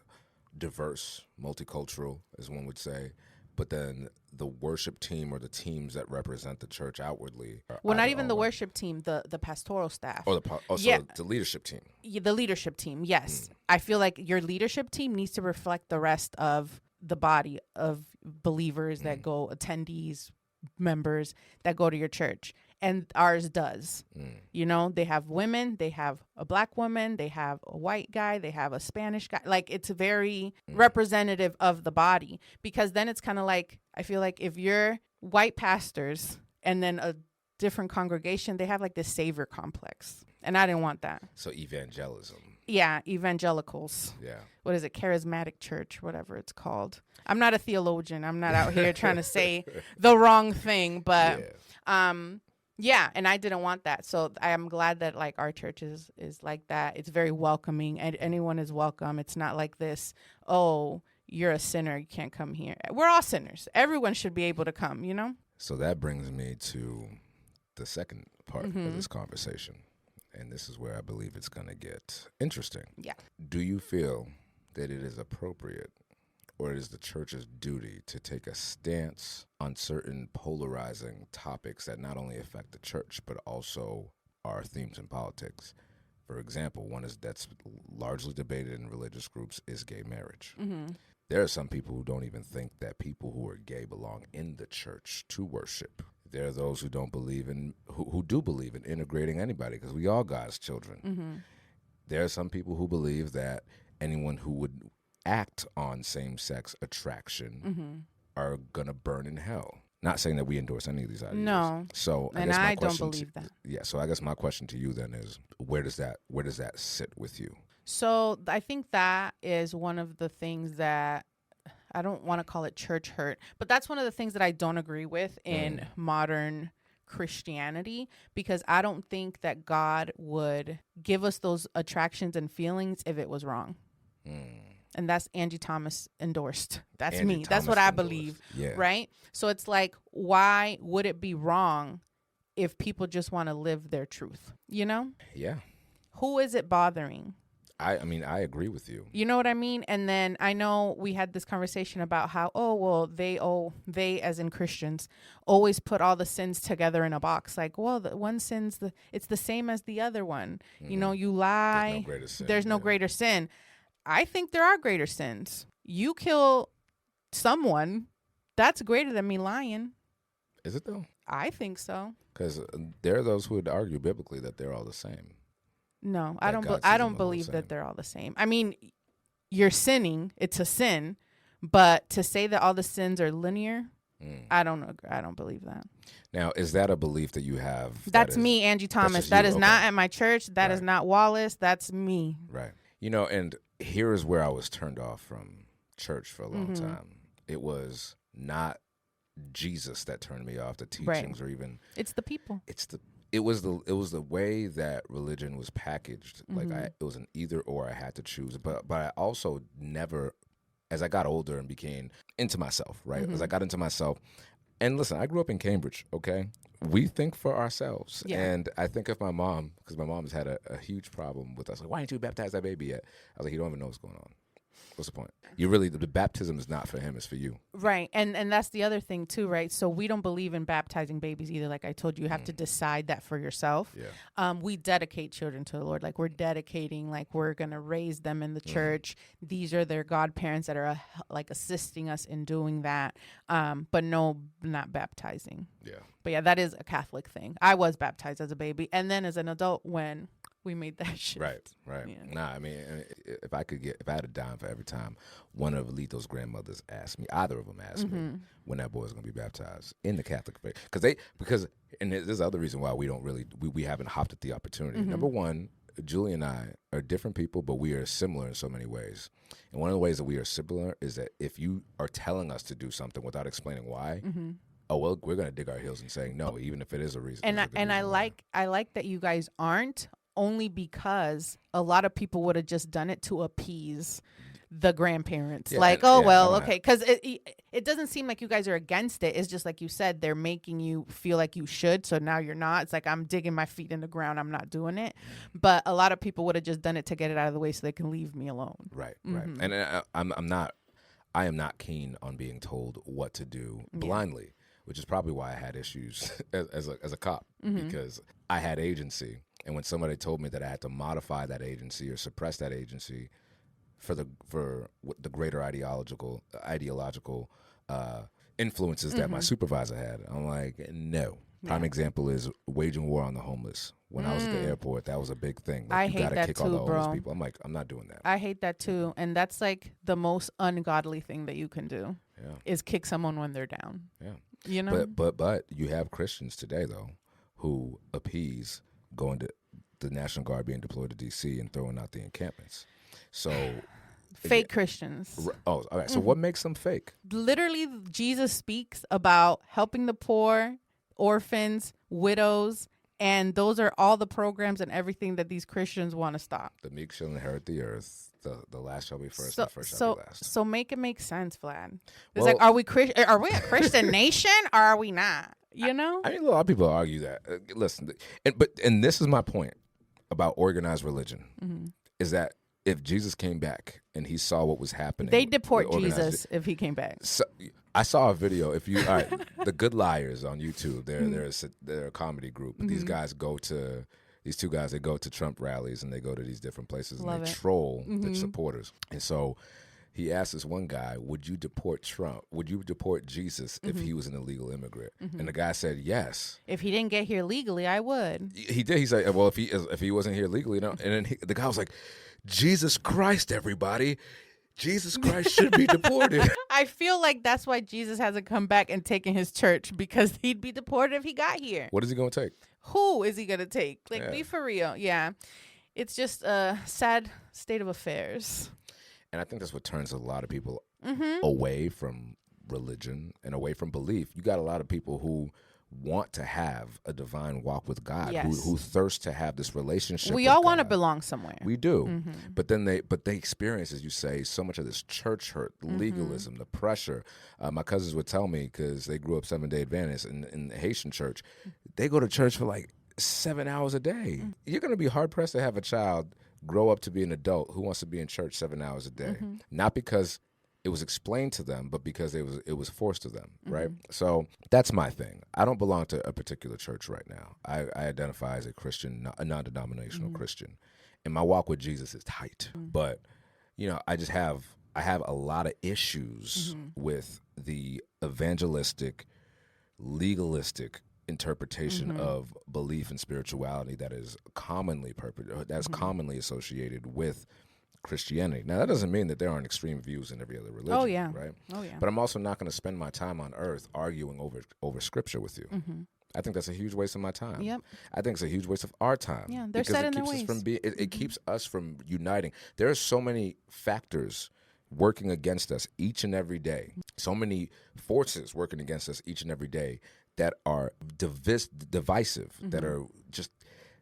S1: diverse, multicultural, as one would say, but then the worship team or the teams that represent the church outwardly?
S3: Well, not even the worship team, the pastoral staff.
S1: Or the leadership team.
S3: Yeah, the leadership team, yes. I feel like your leadership team needs to reflect the rest of the body of believers that go, attendees, members that go to your church. And ours does. You know, they have women, they have a black woman, they have a white guy, they have a Spanish guy. Like, it's very representative of the body. Because then it's kind of like, I feel like if you're white pastors and then a different congregation, they have like this savior complex. And I didn't want that.
S1: So evangelism.
S3: Yeah, evangelicals.
S1: Yeah.
S3: What is it? Charismatic church, whatever it's called. I'm not a theologian. I'm not out here trying to say the wrong thing, but yeah, and I didn't want that. So I am glad that like our church is like that. It's very welcoming, and anyone is welcome. It's not like this, oh, you're a sinner, you can't come here. We're all sinners. Everyone should be able to come, you know?
S1: So that brings me to the second part of this conversation. And this is where I believe it's going to get interesting.
S3: Yeah.
S1: Do you feel that it is appropriate or it is the church's duty to take a stance on certain polarizing topics that not only affect the church, but also are themes in politics? For example, one that's largely debated in religious groups is gay marriage. There are some people who don't even think that people who are gay belong in the church to worship. There are those who don't believe in, who do believe in integrating anybody, because we all God's children. There are some people who believe that anyone who would act on same-sex attraction are going to burn in hell. Not saying that we endorse any of these ideas.
S3: No.
S1: So
S3: and I don't believe that.
S1: Yeah. So I guess my question to you then is, where does that sit with you?
S3: So I think that is one of the things that I don't want to call it church hurt, but that's one of the things that I don't agree with in modern Christianity, because I don't think that God would give us those attractions and feelings if it was wrong. And that's Angie Thomas endorsed. That's
S1: Angie
S3: me.
S1: Thomas
S3: That's what I
S1: endorsed.
S3: believe.
S1: Yeah.
S3: Right? So it's like, why would it be wrong if people just want to live their truth? You know?
S1: Yeah.
S3: Who is it bothering?
S1: I mean, I agree with you.
S3: You know what I mean? And then I know we had this conversation about how, they as in Christians always put all the sins together in a box. Like, well, the one sin's it's the same as the other one. You know, you lie. There's no greater sin. I think there are greater sins. You kill someone, that's greater than me lying.
S1: Is it though?
S3: I think so.
S1: Because there are those who would argue biblically that they're all the same.
S3: No, I don't believe that they're all the same. I mean, you're sinning, it's a sin, but to say that all the sins are linear, I don't believe that.
S1: Now, is that a belief that you have?
S3: That's me, Angie Thomas. That is not at my church. That is not Wallace. That's me.
S1: Right. You know, and here is where I was turned off from church for a long time. It was not Jesus that turned me off, the teachings or even.
S3: It's the people.
S1: It was the way that religion was packaged. Like it was an either or. I had to choose, but I also never as I got older and became into myself, right? As I got into myself, and listen, I grew up in Cambridge, okay? We think for ourselves.
S3: Yeah.
S1: And I think of my mom, because my mom has had a huge problem with us. Like, why didn't you baptize that baby yet? I was like, you don't even know what's going on. What's the point? You really, the baptism is not for him, it's for you.
S3: Right. And that's the other thing too, right? So we don't believe in baptizing babies either. Like I told you, you have to decide that for yourself.
S1: Yeah.
S3: We dedicate children to the Lord. Like we're dedicating, like we're going to raise them in the church. These are their godparents that are like assisting us in doing that. But no, not baptizing.
S1: Yeah.
S3: But yeah, that is a Catholic thing. I was baptized as a baby. And then as an adult when we made that shift.
S1: Right.
S3: Yeah.
S1: Nah, I mean, if I had a dime for every time one of Alito's grandmothers asked me, either of them asked me when that boy is going to be baptized in the Catholic faith, and there's other reason why we haven't hopped at the opportunity. Number one, Julie and I are different people, but we are similar in so many ways. And one of the ways that we are similar is that if you are telling us to do something without explaining why. Oh well, we're gonna dig our heels and saying no, even if it is a reason.
S3: And I like that you guys aren't, only because a lot of people would have just done it to appease the grandparents.
S1: Yeah,
S3: like,
S1: okay,
S3: because it doesn't seem like you guys are against it. It's just like you said, they're making you feel like you should. So now you're not. It's like I'm digging my feet in the ground. I'm not doing it. But a lot of people would have just done it to get it out of the way so they can leave me alone.
S1: Right. And I am not keen on being told what to do blindly, which is probably why I had issues as a cop, because I had agency. And when somebody told me that I had to modify that agency or suppress that agency for the greater ideological influences that my supervisor had, I'm like, no. Prime example is waging war on the homeless. When I was at the airport, that was a big thing. Like,
S3: I
S1: you
S3: hate
S1: gotta
S3: that
S1: kick
S3: too,
S1: all the homeless
S3: bro.
S1: people. I'm like, I'm not doing that.
S3: I hate that too. And that's like the most ungodly thing that you can do is kick someone when they're down.
S1: Yeah.
S3: You know?
S1: But you have Christians today, though, who appease going to the National Guard being deployed to D.C. and throwing out the encampments. So
S3: fake Christians.
S1: Oh, all right. So what makes them fake?
S3: Literally, Jesus speaks about helping the poor, orphans, widows, and those are all the programs and everything that these Christians want to stop.
S1: The meek shall inherit the earth. The last shall be first, and the first shall be last.
S3: So make it make sense, Vlad. It's like, are we a Christian nation or are we not? You know?
S1: I mean, a lot of people argue that. Listen, and this is my point about organized religion, is that if Jesus came back and he saw what was happening,
S3: they deport Jesus if he came back.
S1: So, I saw a video. All right, the Good Liars on YouTube. They're a comedy group. These two guys, they go to Trump rallies and they go to these different places and they troll the supporters. And so he asked this one guy, would you deport Trump? Would you deport Jesus if he was an illegal immigrant? And the guy said yes.
S3: If he didn't get here legally, I would.
S1: He did. He said, well, if he wasn't here legally, and then the guy was like, Jesus Christ, everybody. Jesus Christ should be deported.
S3: I feel like that's why Jesus hasn't come back and taken his church, because he'd be deported if he got here.
S1: What is he going to take?
S3: Who is he going to take? Like, be for real. Yeah. It's just a sad state of affairs.
S1: And I think that's what turns a lot of people away from religion and away from belief. You got a lot of people who want to have a divine walk with God, who thirst to have this relationship.
S3: We all want to belong somewhere.
S1: We do, but then they experience, as you say, so much of this church hurt, legalism, the pressure. My cousins would tell me, because they grew up Seventh-day Adventists in the Haitian church, they go to church for like 7 hours a day. You're going to be hard pressed to have a child grow up to be an adult who wants to be in church 7 hours a day, not because it was explained to them, but because it was forced to them, right? So that's my thing. I don't belong to a particular church right now. I identify as a Christian, a non-denominational Christian, and my walk with Jesus is tight. But I have a lot of issues with the evangelistic, legalistic interpretation of belief and spirituality that is commonly commonly associated with Christianity. Now, that doesn't mean that there aren't extreme views in every other religion.
S3: Oh, yeah.
S1: Right?
S3: Oh, yeah.
S1: But I'm also not going to spend my time on earth arguing over scripture with you. I think that's a huge waste of my time.
S3: Yep.
S1: I think it's a huge waste of our time.
S3: Yeah, they're set in their ways.
S1: It keeps us from uniting. There are so many factors working against us each and every day. So many forces working against us each and every day that are divisive, that are just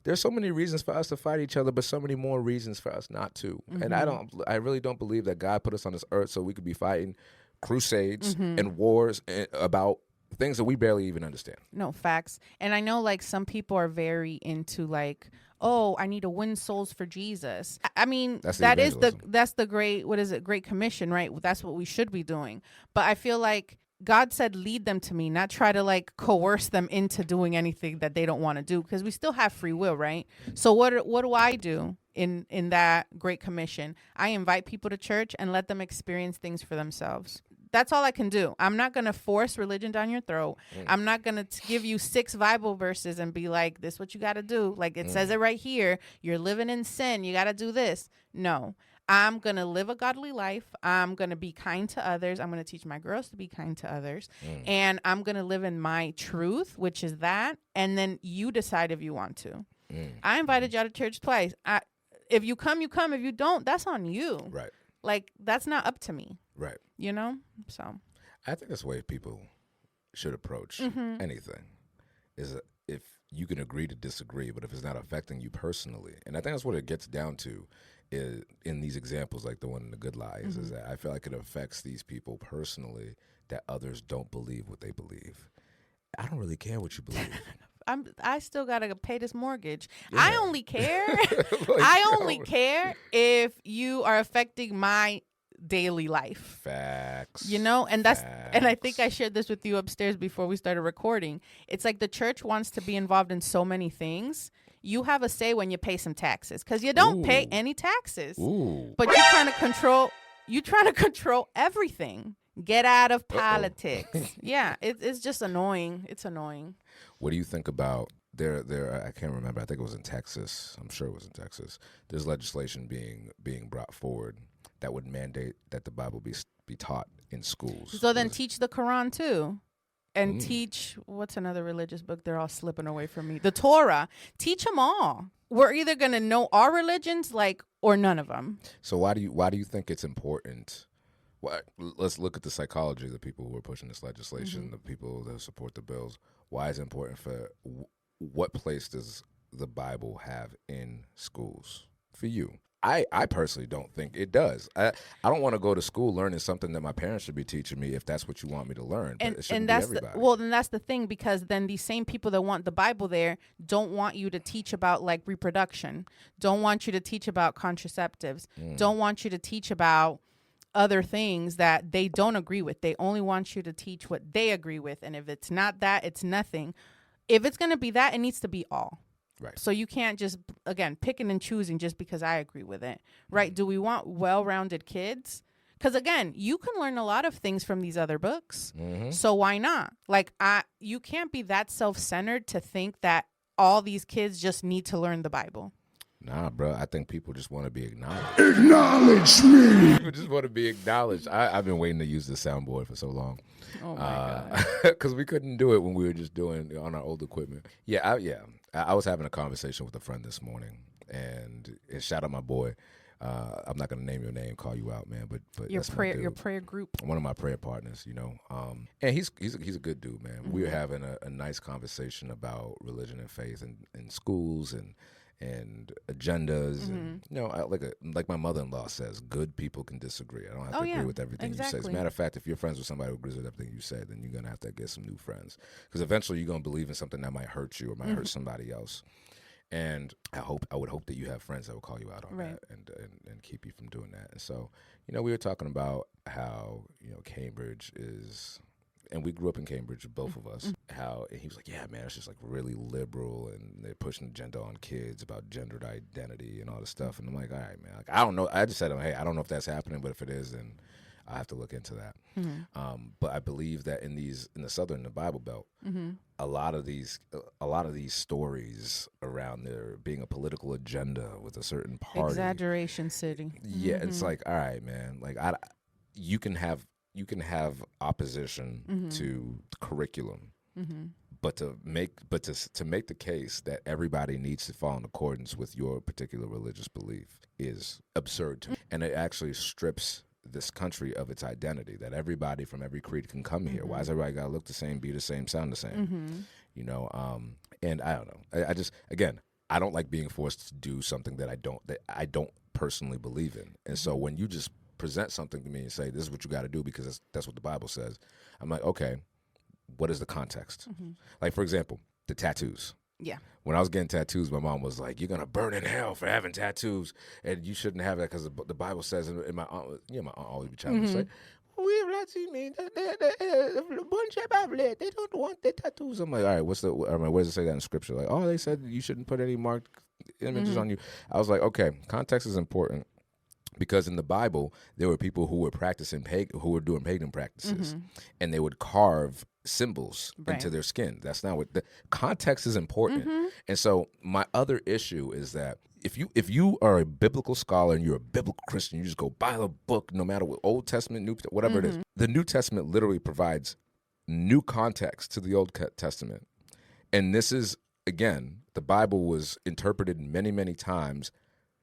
S1: there's so many reasons for us to fight each other, but so many more reasons for us not to. And I really don't believe that God put us on this earth so we could be fighting crusades and wars about things that we barely even understand.
S3: No, facts. And I know like some people are very into like, oh, I need to win souls for Jesus. I mean, that's the great, what is it? Great Commission, right? That's what we should be doing. But I feel like God said, lead them to me, not try to like coerce them into doing anything that they don't want to do, because we still have free will, right? So what do I do in that Great Commission? I invite people to church and let them experience things for themselves. That's all I can do. I'm not going to force religion down your throat. I'm not going to give you 6 Bible verses and be like, this is what you got to do. Like it says it right here. You're living in sin. You got to do this. No. I'm going to live a godly life. I'm going to be kind to others. I'm going to teach my girls to be kind to others. And I'm going to live in my truth, which is that. And then you decide if you want to. I invited y'all to church twice. If you come, you come. If you don't, that's on you.
S1: Right.
S3: Like, that's not up to me.
S1: Right.
S3: You know? So
S1: I think that's the way people should approach anything. Is if you can agree to disagree, but if it's not affecting you personally. And I think that's what it gets down to. Is in these examples, like the one in The Good Lies, is that I feel like it affects these people personally, that others don't believe what they believe. I don't really care what you believe.
S3: I still gotta pay this mortgage.
S1: Yeah.
S3: I only care.
S1: Like,
S3: I only care if you are affecting my daily life.
S1: Facts.
S3: You know, and and I think I shared this with you upstairs before we started recording. It's like the church wants to be involved in so many things. You have a say when you pay some taxes, because you don't pay any taxes. But you're trying to control everything. Get out of politics. Yeah, it's just annoying. It's annoying.
S1: What do you think about there? I can't remember. I think it was in Texas. I'm sure it was in Texas. There's legislation being brought forward that would mandate that the Bible be taught in schools.
S3: So then teach the Quran too. And teach, what's another religious book? They're all slipping away from me. The Torah. Teach them all. We're either going to know our religions, or none of them.
S1: So why do you think it's important? Let's look at the psychology of the people who are pushing this legislation, the people that support the bills. Why is it important for what place does the Bible have in schools for you? I personally don't think it does. I don't want to go to school learning something that my parents should be teaching me if that's what you want me to learn. But it shouldn't be everybody.
S3: Then that's the thing, because then these same people that want the Bible there don't want you to teach about like reproduction, don't want you to teach about contraceptives, don't want you to teach about other things that they don't agree with. They only want you to teach what they agree with. And if it's not that, it's nothing. If it's going to be that, it needs to be all.
S1: Right.
S3: So you can't just, again, picking and choosing just because I agree with it. Right. Do we want well-rounded kids? Because, again, you can learn a lot of things from these other books. So why not? Like, you can't be that self-centered to think that all these kids just need to learn the Bible.
S1: Nah, bro. I think people just want to be acknowledged.
S4: Acknowledge me.
S1: People just want to be acknowledged. I've been waiting to use this soundboard for so long.
S3: Oh, my God.
S1: Because we couldn't do it when we were just doing on our old equipment. I was having a conversation with a friend this morning, and shout out my boy. I'm not gonna name your name, call you out, man, but
S3: your prayer group,
S1: one of my prayer partners, you know. And he's a good dude, man. We were having a nice conversation about religion and faith in schools and agendas, and you know, like my mother-in-law says, good people can disagree. I don't have to agree with everything you say. As a matter of fact, if you're friends with somebody who agrees with everything you say, then you're gonna have to get some new friends, because eventually you're gonna believe in something that might hurt you or might hurt somebody else. And I would hope that you have friends that will call you out on that and keep you from doing that. And so, you know, we were talking about how, you know, Cambridge is, and we grew up in Cambridge, both of us, how, and he was like, yeah, man, it's just like really liberal, and they're pushing agenda on kids about gendered identity and all this stuff. And I'm like, all right, man, like, I don't know. I just said, hey, I don't know if that's happening, but if it is, then I have to look into that. But I believe that in the Bible Belt, a lot of these stories around there being a political agenda with a certain party,
S3: exaggeration city.
S1: Yeah, it's like, all right, man, like you can have opposition to curriculum, but to make the case that everybody needs to fall in accordance with your particular religious belief is absurd to me, and it actually strips this country of its identity, that everybody from every creed can come here. Why does everybody gotta look the same, be the same, sound the same? You know, and I don't know. I just, again, I don't like being forced to do something that I don't personally believe in. And so when you just present something to me and say, this is what you got to do because that's what the Bible says, I'm like, okay, what is the context? Like, for example, the tattoos.
S3: Yeah.
S1: When I was getting tattoos, my mom was like, you're going to burn in hell for having tattoos, and you shouldn't have that because the Bible says, and my aunt, my aunt always be trying to say, we've not seen me. They don't want the tattoos. I'm like, all right, where does it say that in scripture? Like, oh, they said you shouldn't put any marked images on you. I was like, okay, context is important. Because in the Bible, there were people who were who were doing pagan practices, and they would carve symbols into their skin. That's not what the context is important. And so my other issue is that if you are a biblical scholar and you're a biblical Christian, you just go buy the book, no matter what, Old Testament, New, whatever it is. The New Testament literally provides new context to the Old Testament, and this is again, the Bible was interpreted many, many times.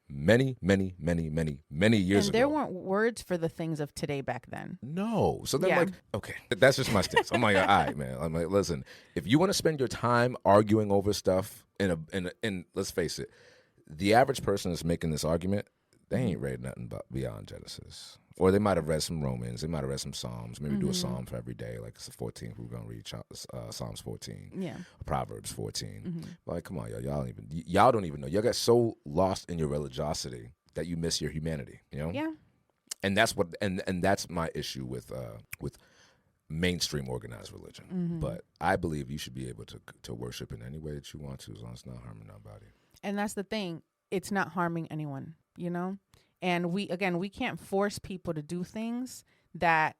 S1: Many years ago.
S3: And there weren't words for the things of today back then.
S1: No. So then, like, okay, that's just my stance. I'm like, all right, man. I'm like, listen, if you want to spend your time arguing over stuff, and let's face it, the average person that's making this argument, they ain't read nothing but beyond Genesis. Or they might have read some Romans. They might have read some Psalms. Maybe do a Psalm for every day. Like it's the 14th. We're going to read Psalms 14. Yeah. Proverbs 14. Like, come on, y'all. Y'all don't even know. Y'all got so lost in your religiosity that you miss your humanity, you know?
S3: Yeah.
S1: And that's what and that's my issue with mainstream organized religion. But I believe you should be able to worship in any way that you want to, as long as it's not harming nobody.
S3: And that's the thing. It's not harming anyone, you know? And we can't force people to do things that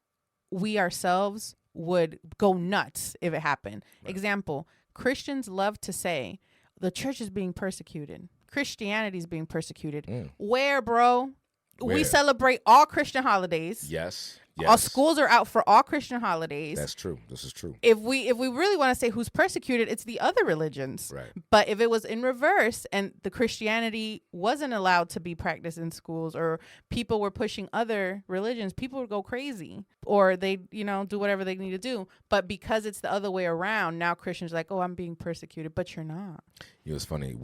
S3: we ourselves would go nuts if it happened. Right. Example, Christians love to say the church is being persecuted. Christianity is being persecuted. Where, bro? Where? We celebrate all Christian holidays.
S1: Yes.
S3: Our schools are out for all Christian holidays.
S1: That's true. This is true.
S3: If we really want to say who's persecuted, it's the other religions.
S1: Right.
S3: But if it was in reverse and the Christianity wasn't allowed to be practiced in schools, or people were pushing other religions, people would go crazy, or they, do whatever they need to do. But because it's the other way around, now Christians are like, oh, I'm being persecuted, but you're not.
S1: It's funny.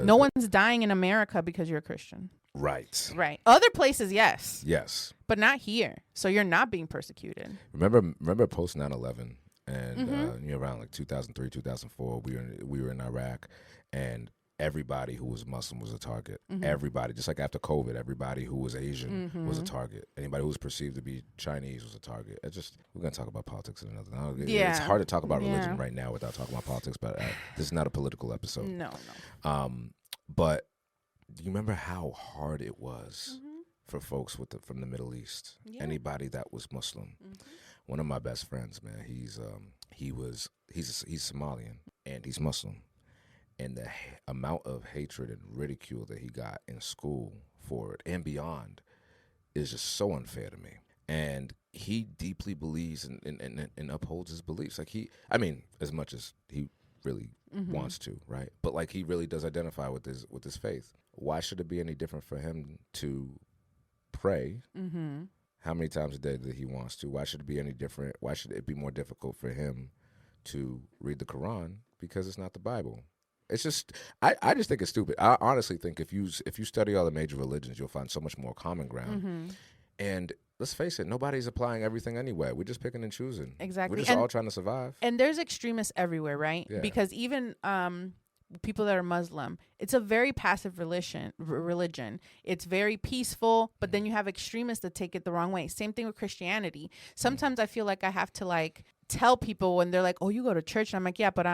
S3: No one's dying in America because you're a Christian.
S1: Right.
S3: Other places, yes.
S1: Yes.
S3: But not here. So you're not being persecuted.
S1: Remember post 9/11 and around like 2003, 2004, we were in Iraq, and everybody who was Muslim was a target. Everybody, just like after COVID, everybody who was Asian was a target. Anybody who was perceived to be Chinese was a target. We're going to talk about politics in another. It's hard to talk about religion right now without talking about politics, but this is not a political episode.
S3: No.
S1: But do you remember how hard it was for folks from the Middle East? Yeah. Anybody that was Muslim. One of my best friends, man, he's Somalian and he's Muslim, and the amount of hatred and ridicule that he got in school for it and beyond is just so unfair to me. And he deeply believes and upholds his beliefs. Like as much as he really wants to, right? But like he really does identify with his faith. Why should it be any different for him to pray how many times a day that he wants to? Why should it be any different? Why should it be more difficult for him to read the Quran? Because it's not the Bible. It's just I just think it's stupid. I honestly think if you study all the major religions, you'll find so much more common ground. And let's face it, nobody's applying everything anyway. We're just picking and choosing.
S3: Exactly.
S1: We're just all trying to survive.
S3: And there's extremists everywhere, right? Yeah. Because even people that are Muslim, it's a very passive religion. It's very peaceful, but then you have extremists that take it the wrong way. Same thing with Christianity. Sometimes I feel like I have to tell people when they're like, oh, you go to church, and I'm like, yeah, but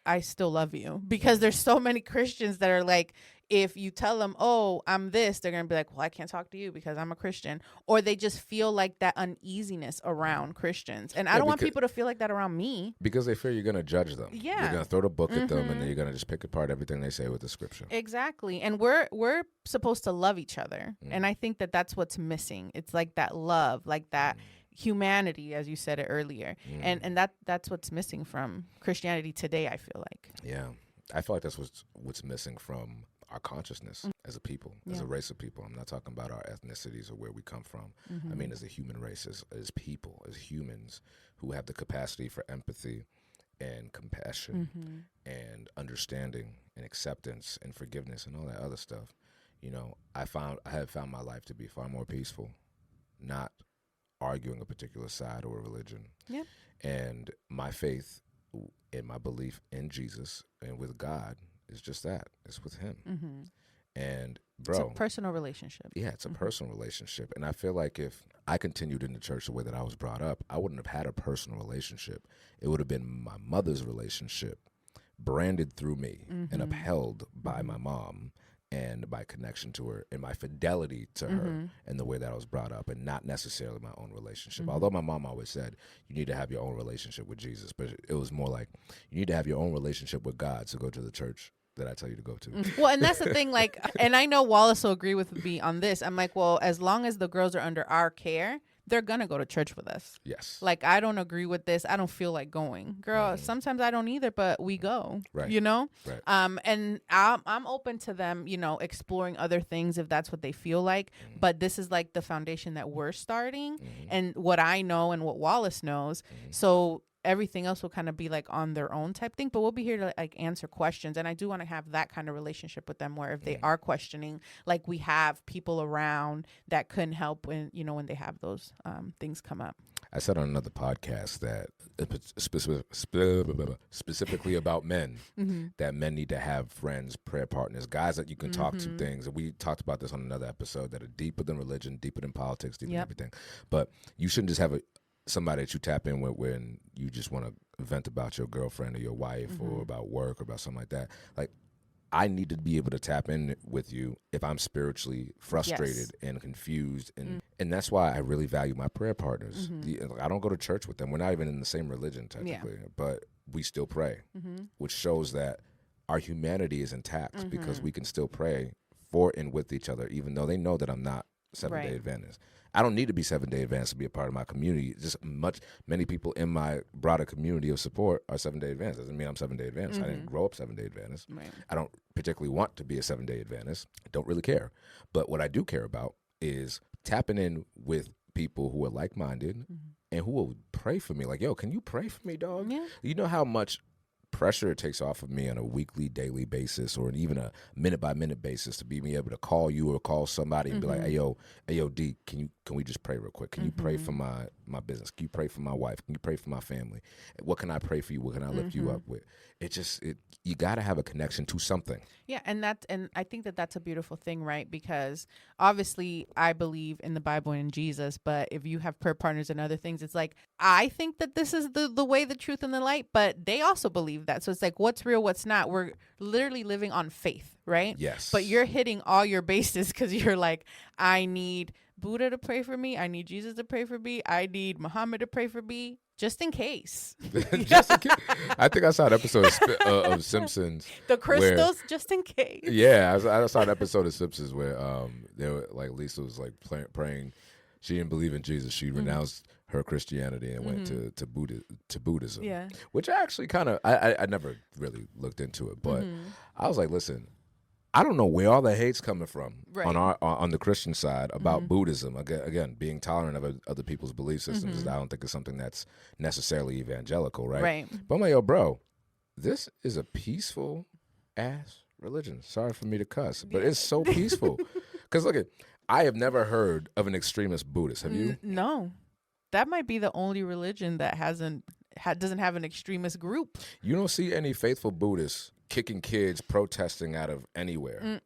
S3: I still love you, because there's so many Christians that are like, if you tell them, oh, I'm this, they're going to be like, well, I can't talk to you because I'm a Christian. Or they just feel like that uneasiness around Christians. And I don't want people to feel like that around me.
S1: Because they fear you're going to judge them.
S3: Yeah.
S1: You're going to throw the book at them, and then you're going to just pick apart everything they say with the scripture.
S3: Exactly. And we're supposed to love each other. And I think that's what's missing. It's like that love, like that humanity, as you said it earlier. And that's what's missing from Christianity today, I feel like.
S1: Yeah. I feel like that's what's missing from our consciousness as a people, as a race of people. I'm not talking about our ethnicities or where we come from. I mean, as a human race, as people, as humans who have the capacity for empathy and compassion and understanding and acceptance and forgiveness and all that other stuff, you know, I have found my life to be far more peaceful, not arguing a particular side or a religion.
S3: Yeah.
S1: And my faith and my belief in Jesus and with God is just that. It's with him. And bro,
S3: it's a personal relationship.
S1: Yeah, it's a personal relationship. And I feel like if I continued in the church the way that I was brought up, I wouldn't have had a personal relationship. It would have been my mother's relationship, branded through me and upheld by my mom and my connection to her and my fidelity to her and the way that I was brought up, and not necessarily my own relationship. Although my mom always said, you need to have your own relationship with Jesus, but it was more like, you need to have your own relationship with God, so go to the church that I tell you to go to.
S3: Well, and that's the thing, like, and I know Wallace will agree with me on this. I'm like, well, as long as the girls are under our care, they're going to go to church with us.
S1: Yes.
S3: Like, I don't agree with this. I don't feel like going. Girl, sometimes I don't either, but we go. Right. You know?
S1: Right.
S3: And I'm open to them, you know, exploring other things if that's what they feel like. But this is like the foundation that we're starting and what I know and what Wallace knows. So everything else will kind of be like on their own type thing, but we'll be here to like answer questions. And I do want to have that kind of relationship with them where if they are questioning, like we have people around that can help when, you know, when they have those things come up.
S1: I said on another podcast that specifically about men, that men need to have friends, prayer partners, guys that you can talk to things. And we talked about this on another episode that are deeper than religion, deeper than politics, deeper than everything. But you shouldn't just have somebody that you tap in with when you just want to vent about your girlfriend or your wife or about work or about something like that. Like, I need to be able to tap in with you if I'm spiritually frustrated and confused. And that's why I really value my prayer partners. I don't go to church with them. We're not even in the same religion technically, but we still pray, which shows that our humanity is intact because we can still pray for and with each other, even though they know that I'm not Seventh-day Adventist. I don't need to be Seventh-day Adventist to be a part of my community. Just many people in my broader community of support are Seventh-day Adventists. Doesn't mean I'm Seventh-day Adventist. I didn't grow up Seventh-day Adventist. Right. I don't particularly want to be a Seventh-day Adventist. I don't really care. But what I do care about is tapping in with people who are like-minded and who will pray for me. Like, yo, can you pray for me, dog? Yeah. You know how much pressure it takes off of me on a weekly, daily basis, or even a minute-by-minute basis to be able to call you or call somebody and be like, hey, yo, D, can we just pray real quick? Can you pray for my business? Can you pray for my wife? Can you pray for my family? What can I pray for you? What can I lift you up with? You got to have a connection to something. Yeah,
S3: and I think that's a beautiful thing, right? Because obviously I believe in the Bible and in Jesus, but if you have prayer partners and other things, it's like, I think that this is the way, the truth, and the light, but they also believe that. So it's like, what's real, what's not? We're literally living on faith, right?
S1: Yes.
S3: But you're hitting all your bases because you're like, I need Buddha to pray for me. I need Jesus to pray for me. I need Muhammad to pray for me. Just in case.
S1: I think I saw an episode of Simpsons.
S3: The crystals, just in case.
S1: Yeah, I saw an episode of Simpsons where they were like, Lisa was like praying. She didn't believe in Jesus. She renounced her Christianity and went to Buddhism. Yeah, which I actually kind of I never really looked into it, but I was like, listen, I don't know where all the hate's coming from on the Christian side about Buddhism. Again, being tolerant of other people's belief systems, I don't think it's something that's necessarily evangelical, right? Right. But I'm like, yo, bro, this is a peaceful ass religion. Sorry for me to cuss, but it's so peaceful. Because look, I have never heard of an extremist Buddhist. Have you?
S3: No. That might be the only religion that doesn't have an extremist group.
S1: You don't see any faithful Buddhists kicking kids, protesting out of anywhere.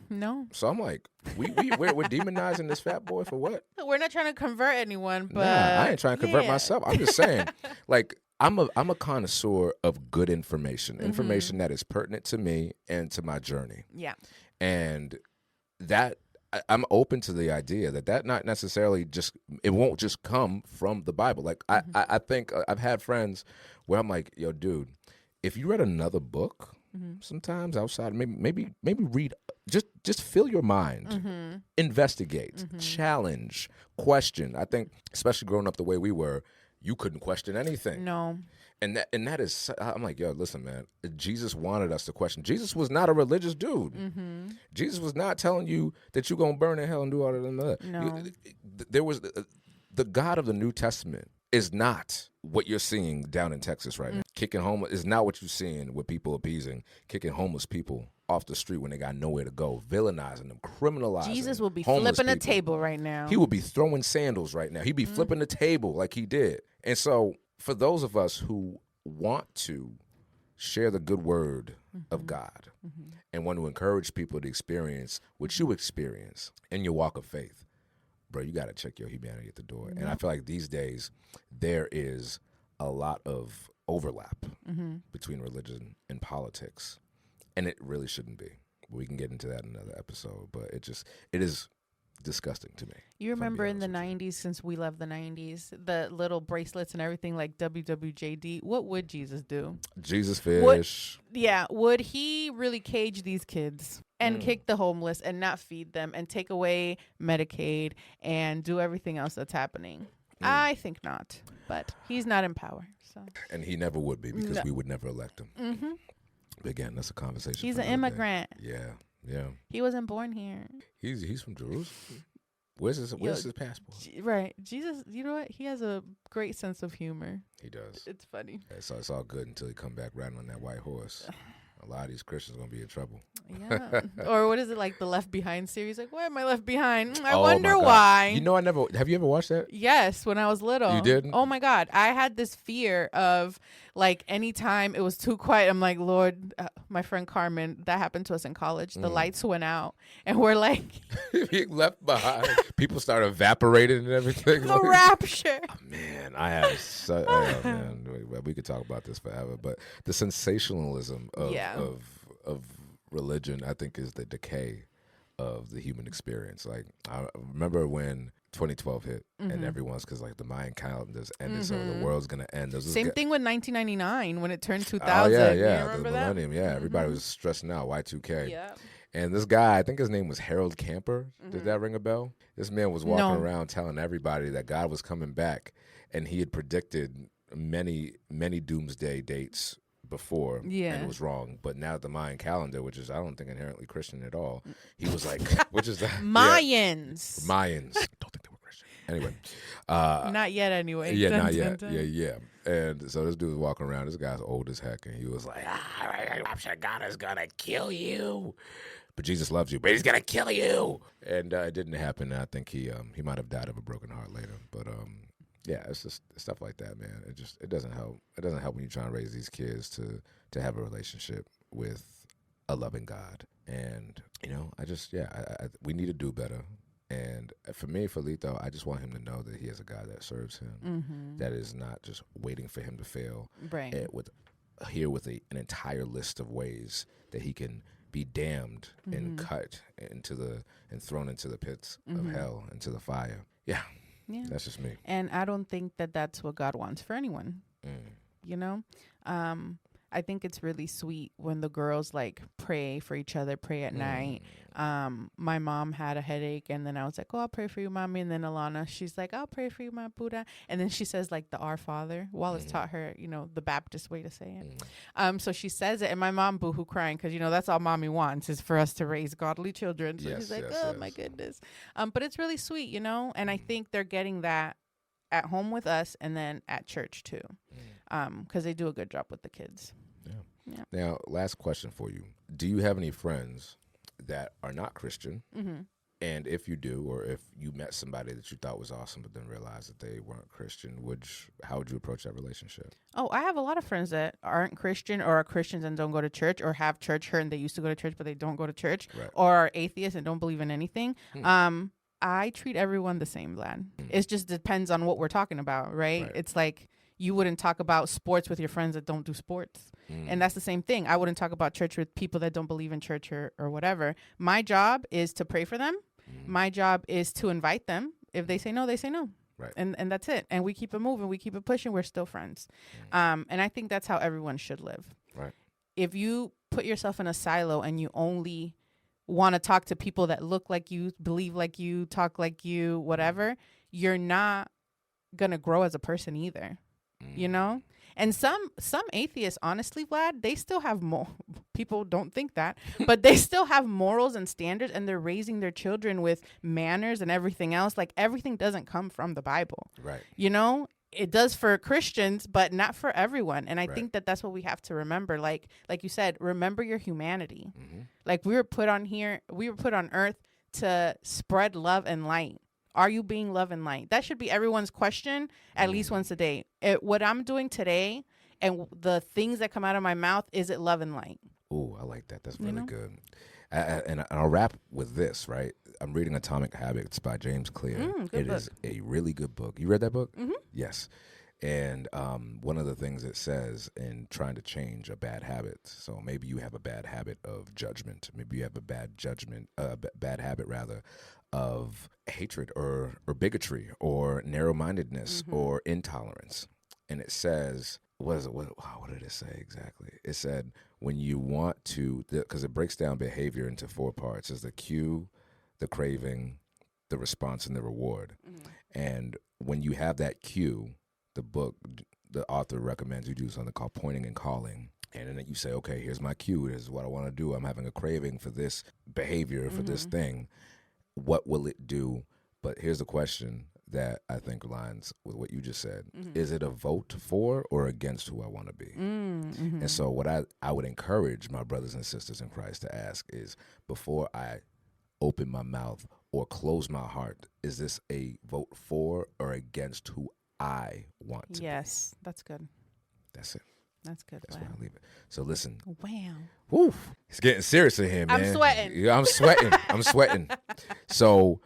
S3: No.
S1: So I'm like, we're demonizing this fat boy for what?
S3: We're not trying to convert anyone, but
S1: I ain't trying to convert myself. I'm just saying, like, I'm a connoisseur of good information, information that is pertinent to me and to my journey. Yeah. And that I'm open to the idea that not necessarily it won't just come from the Bible. Like I think I've had friends where I'm like, yo, dude, if you read another book, sometimes outside, maybe read, just fill your mind, investigate, challenge, question. I think, especially growing up the way we were, you couldn't question anything.
S3: No.
S1: And that is, I'm like, yo, listen, man, Jesus wanted us to question. Jesus was not a religious dude. Jesus was not telling you that you're going to burn in hell and do all of that. No. There was the God of the New Testament is not what you're seeing down in Texas right now. Kicking homeless is not what you're seeing with people appeasing. Kicking homeless people off the street when they got nowhere to go, villainizing them, criminalizing.
S3: Jesus will be
S1: homeless
S3: flipping a
S1: people.
S3: table right now.
S1: He would be throwing sandals right now. He'd be flipping the table like he did. And so for those of us who want to share the good word of God and want to encourage people to experience what you experience in your walk of faith, bro, you got to check your humanity at the door. And I feel like these days there is a lot of overlap between religion and politics, and it really shouldn't be. We can get into that in another episode, but it is disgusting to me.
S3: You remember in the 90s, since we love the 90s, the little bracelets and everything like WWJD. What would Jesus do?
S1: Jesus fish.
S3: Would he really cage these kids and kick the homeless and not feed them and take away Medicaid and do everything else that's happening? I think not, but he's not in power. So. And
S1: he never would be, because we would never elect him. But again, that's a conversation.
S3: He's an immigrant.
S1: Yeah.
S3: He wasn't born here.
S1: He's from Jerusalem. Where's his passport?
S3: Right. Jesus, you know what? He has a great sense of humor.
S1: He does.
S3: It's funny.
S1: Yeah, so it's all good until he come back riding on that white horse. A lot of these Christians are going to be in trouble.
S3: Yeah. Or what is it, like the Left Behind series? Like, why am I left behind? I
S1: Oh,
S3: wonder
S1: my God.
S3: why.
S1: You know, have you ever watched that?
S3: Yes, when I was little.
S1: You did?
S3: Oh my God. I had this fear of, like, anytime it was too quiet, I'm like, Lord, my friend Carmen, that happened to us in college. The lights went out and we're like,
S1: Being left behind. People start evaporating and everything.
S3: the rapture.
S1: Man, I have man, we could talk about this forever, but the sensationalism of religion, I think, is the decay of the human experience. Like, I remember when 2012 hit and everyone's, because like the Mayan calendars ended, so the world's gonna end.
S3: Same thing with 1999 when it turned 2000.
S1: Oh yeah,
S3: You
S1: the
S3: remember
S1: millennium. Yeah, everybody was stressing out. Y2K.
S3: Yeah.
S1: And this guy, I think his name was Harold Camper. Did that ring a bell? This man was walking around telling everybody that God was coming back, and he had predicted many doomsday dates before, and it was wrong. But now the Mayan calendar, which is, I don't think, inherently Christian at all, he was like, which is that?
S3: Mayans.
S1: Mayans. Don't think they were Christian. Anyway.
S3: Not yet, anyway.
S1: Yeah, not yet. Yeah. And so this dude was walking around. This guy's old as heck, and he was like, God is going to kill you. But Jesus loves you, but he's going to kill you. And it didn't happen. I think he might have died of a broken heart later. But yeah, it's just stuff like that, man. It doesn't help. It doesn't help when you're trying to raise these kids to have a relationship with a loving God. And, you know, we need to do better. And for me, for Lito, I just want him to know that he has a God that serves him, that is not just waiting for him to fail.
S3: Right.
S1: With an entire list of ways that he can be damned and cut and thrown into the pits of hell, into the fire. Yeah. That's just me.
S3: And I don't think that that's what God wants for anyone. You know? I think it's really sweet when the girls like pray for each other, pray at night. My mom had a headache, and then I was like, oh, I'll pray for you, mommy. And then Alana, she's like, I'll pray for you, my Buddha. And then she says like the Our Father. Wallace taught her, you know, the Baptist way to say it. So she says it, and my mom boohoo crying, because, you know, that's all mommy wants is for us to raise godly children. So she's like, my goodness. But it's really sweet, you know, and I think they're getting that at home with us and then at church too, because they do a good job with the kids. Yeah.
S1: Now, last question for you. Do you have any friends that are not Christian? And if you do, or if you met somebody that you thought was awesome but then realized that they weren't Christian, how would you approach that relationship?
S3: Oh, I have a lot of friends that aren't Christian, or are Christians and don't go to church, or have church hurt and they used to go to church but they don't go to church, or are atheists and don't believe in anything. I treat everyone the same, Vlad. It just depends on what we're talking about, right? It's like you wouldn't talk about sports with your friends that don't do sports. And that's the same thing. I wouldn't talk about church with people that don't believe in church or whatever. My job is to pray for them. My job is to invite them. If they say no, they say no.
S1: Right.
S3: And that's it. And we keep it moving. We keep it pushing. We're still friends. And I think that's how everyone should live.
S1: Right.
S3: If you put yourself in a silo and you only want to talk to people that look like you, believe like you, talk like you, whatever, you're not going to grow as a person either. You know? And some atheists, honestly, Vlad, they still have people don't think that, but they still have morals and standards, and they're raising their children with manners and everything else. Like, everything doesn't come from the Bible.
S1: Right.
S3: You know? it does for Christians, but not for everyone. And I think that that's what we have to remember. Like you said, remember your humanity. Mm-hmm. Like we were put on earth to spread love and light. Are you being love and light? That should be everyone's question at least once a day. What I'm doing today and the things that come out of my mouth, is it love and light?
S5: Oh, I like that. That's really good. And I'll wrap with this, right? I'm reading Atomic Habits by James Clear. It is a really good book. You read that book? Mm-hmm. Yes. And one of the things it says in trying to change a bad habit, so maybe you have a bad habit of judgment. Maybe you have a bad habit of hatred or bigotry or narrow-mindedness or intolerance. And it says, what did it say exactly? It said, when you want to, because it breaks down behavior into 4 parts. There's the cue, the craving, the response, and the reward. Mm-hmm. And when you have that cue, the author recommends you do something called pointing and calling. And then you say, okay, here's my cue. This is what I want to do. I'm having a craving for this behavior, for this thing. What will it do? But here's the question that I think aligns with what you just said. Mm-hmm. Is it a vote for or against who I want to be? Mm-hmm. And so what I would encourage my brothers and sisters in Christ to ask is, before I open my mouth or close my heart, is this a vote for or against who I want to be?
S3: Yes, that's good.
S5: That's it.
S3: That's good.
S5: That's where I leave it. So listen.
S3: Wow.
S5: Woo. It's getting serious in here, man.
S3: I'm sweating.
S5: Yeah, I'm sweating. So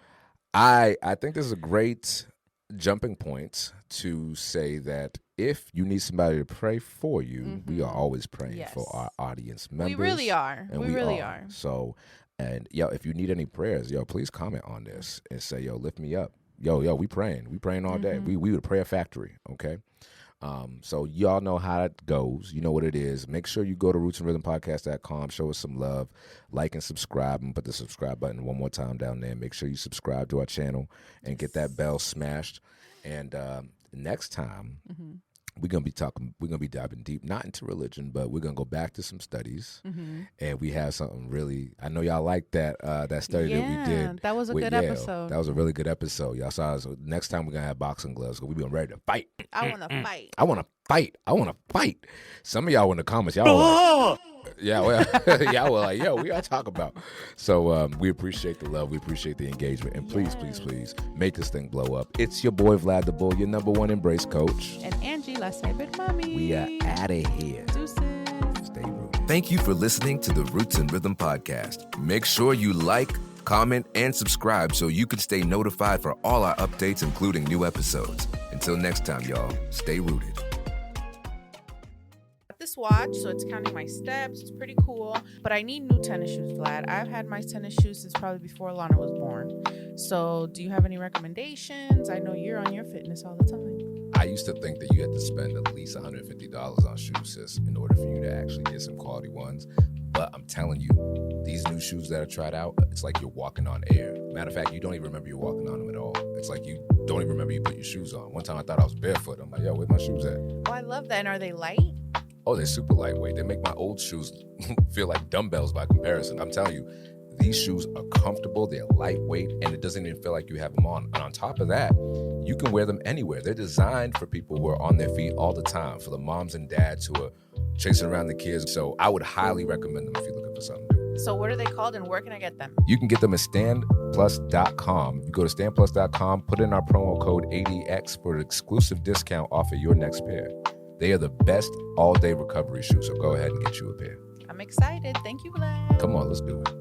S5: I think this is a great jumping point to say that if you need somebody to pray for you, we are always praying for our audience members.
S3: We really are.
S5: And we really are. So, and if you need any prayers, please comment on this and say, lift me up. We praying. We praying all day. We would pray a factory, okay? So y'all know how it goes. You know what it is. Make sure you go to rootsandrhythmpodcast.com. Show us some love. Like and subscribe. And put the subscribe button one more time down there. Make sure you subscribe to our channel and get that bell smashed. And next time, we're going to be diving deep, not into religion, but we're going to go back to some studies. And we have something really, I know y'all like that study that we did.
S3: That was a good episode.
S5: That was a really good episode. Y'all saw us. Next time we're going to have boxing gloves because we've been ready to fight.
S3: I want to fight.
S5: I want to fight. Some of y'all in the comments, y'all were like, y'all were like, we got to talk about. So we appreciate the love. We appreciate the engagement. And please, please make this thing blow up. It's your boy, Vlad the Bull, your #1 embrace coach.
S3: And Angie, la cyber mommy.
S5: We are out of here.
S3: Deuces.
S5: Stay rooted.
S1: Thank you for listening to the Roots and Rhythm podcast. Make sure you like, comment, and subscribe so you can stay notified for all our updates, including new episodes. Until next time, y'all, stay rooted.
S3: This watch, so it's counting my steps. It's pretty cool, but I need new tennis shoes, Vlad. I've had my tennis shoes since probably before Lana was born. So do you have any recommendations? I know you're on your fitness all the time.
S5: I used to think that you had to spend at least $150 on shoes, sis, in order for you to actually get some quality ones. But I'm telling you, these new shoes that I tried out, it's like you're walking on air. Matter of fact, you don't even remember you're walking on them at all. It's like you don't even remember you put your shoes on. One time I thought I was barefoot. I'm like, where's my shoes at?
S3: Oh, I love that. And are they light?
S5: Oh, they're super lightweight. They make my old shoes feel like dumbbells by comparison. I'm telling you, these shoes are comfortable, they're lightweight, and it doesn't even feel like you have them on. And on top of that, you can wear them anywhere. They're designed for people who are on their feet all the time, for the moms and dads who are chasing around the kids. So I would highly recommend them if you're looking for something new.
S3: So what are they called and where can I get them?
S5: You can get them at standplus.com. You go to standplus.com, put in our promo code ADX for an exclusive discount off of your next pair. They are the best all-day recovery shoes, so go ahead and get you a pair.
S3: I'm excited. Thank you, Vlad.
S5: Come on, let's do it.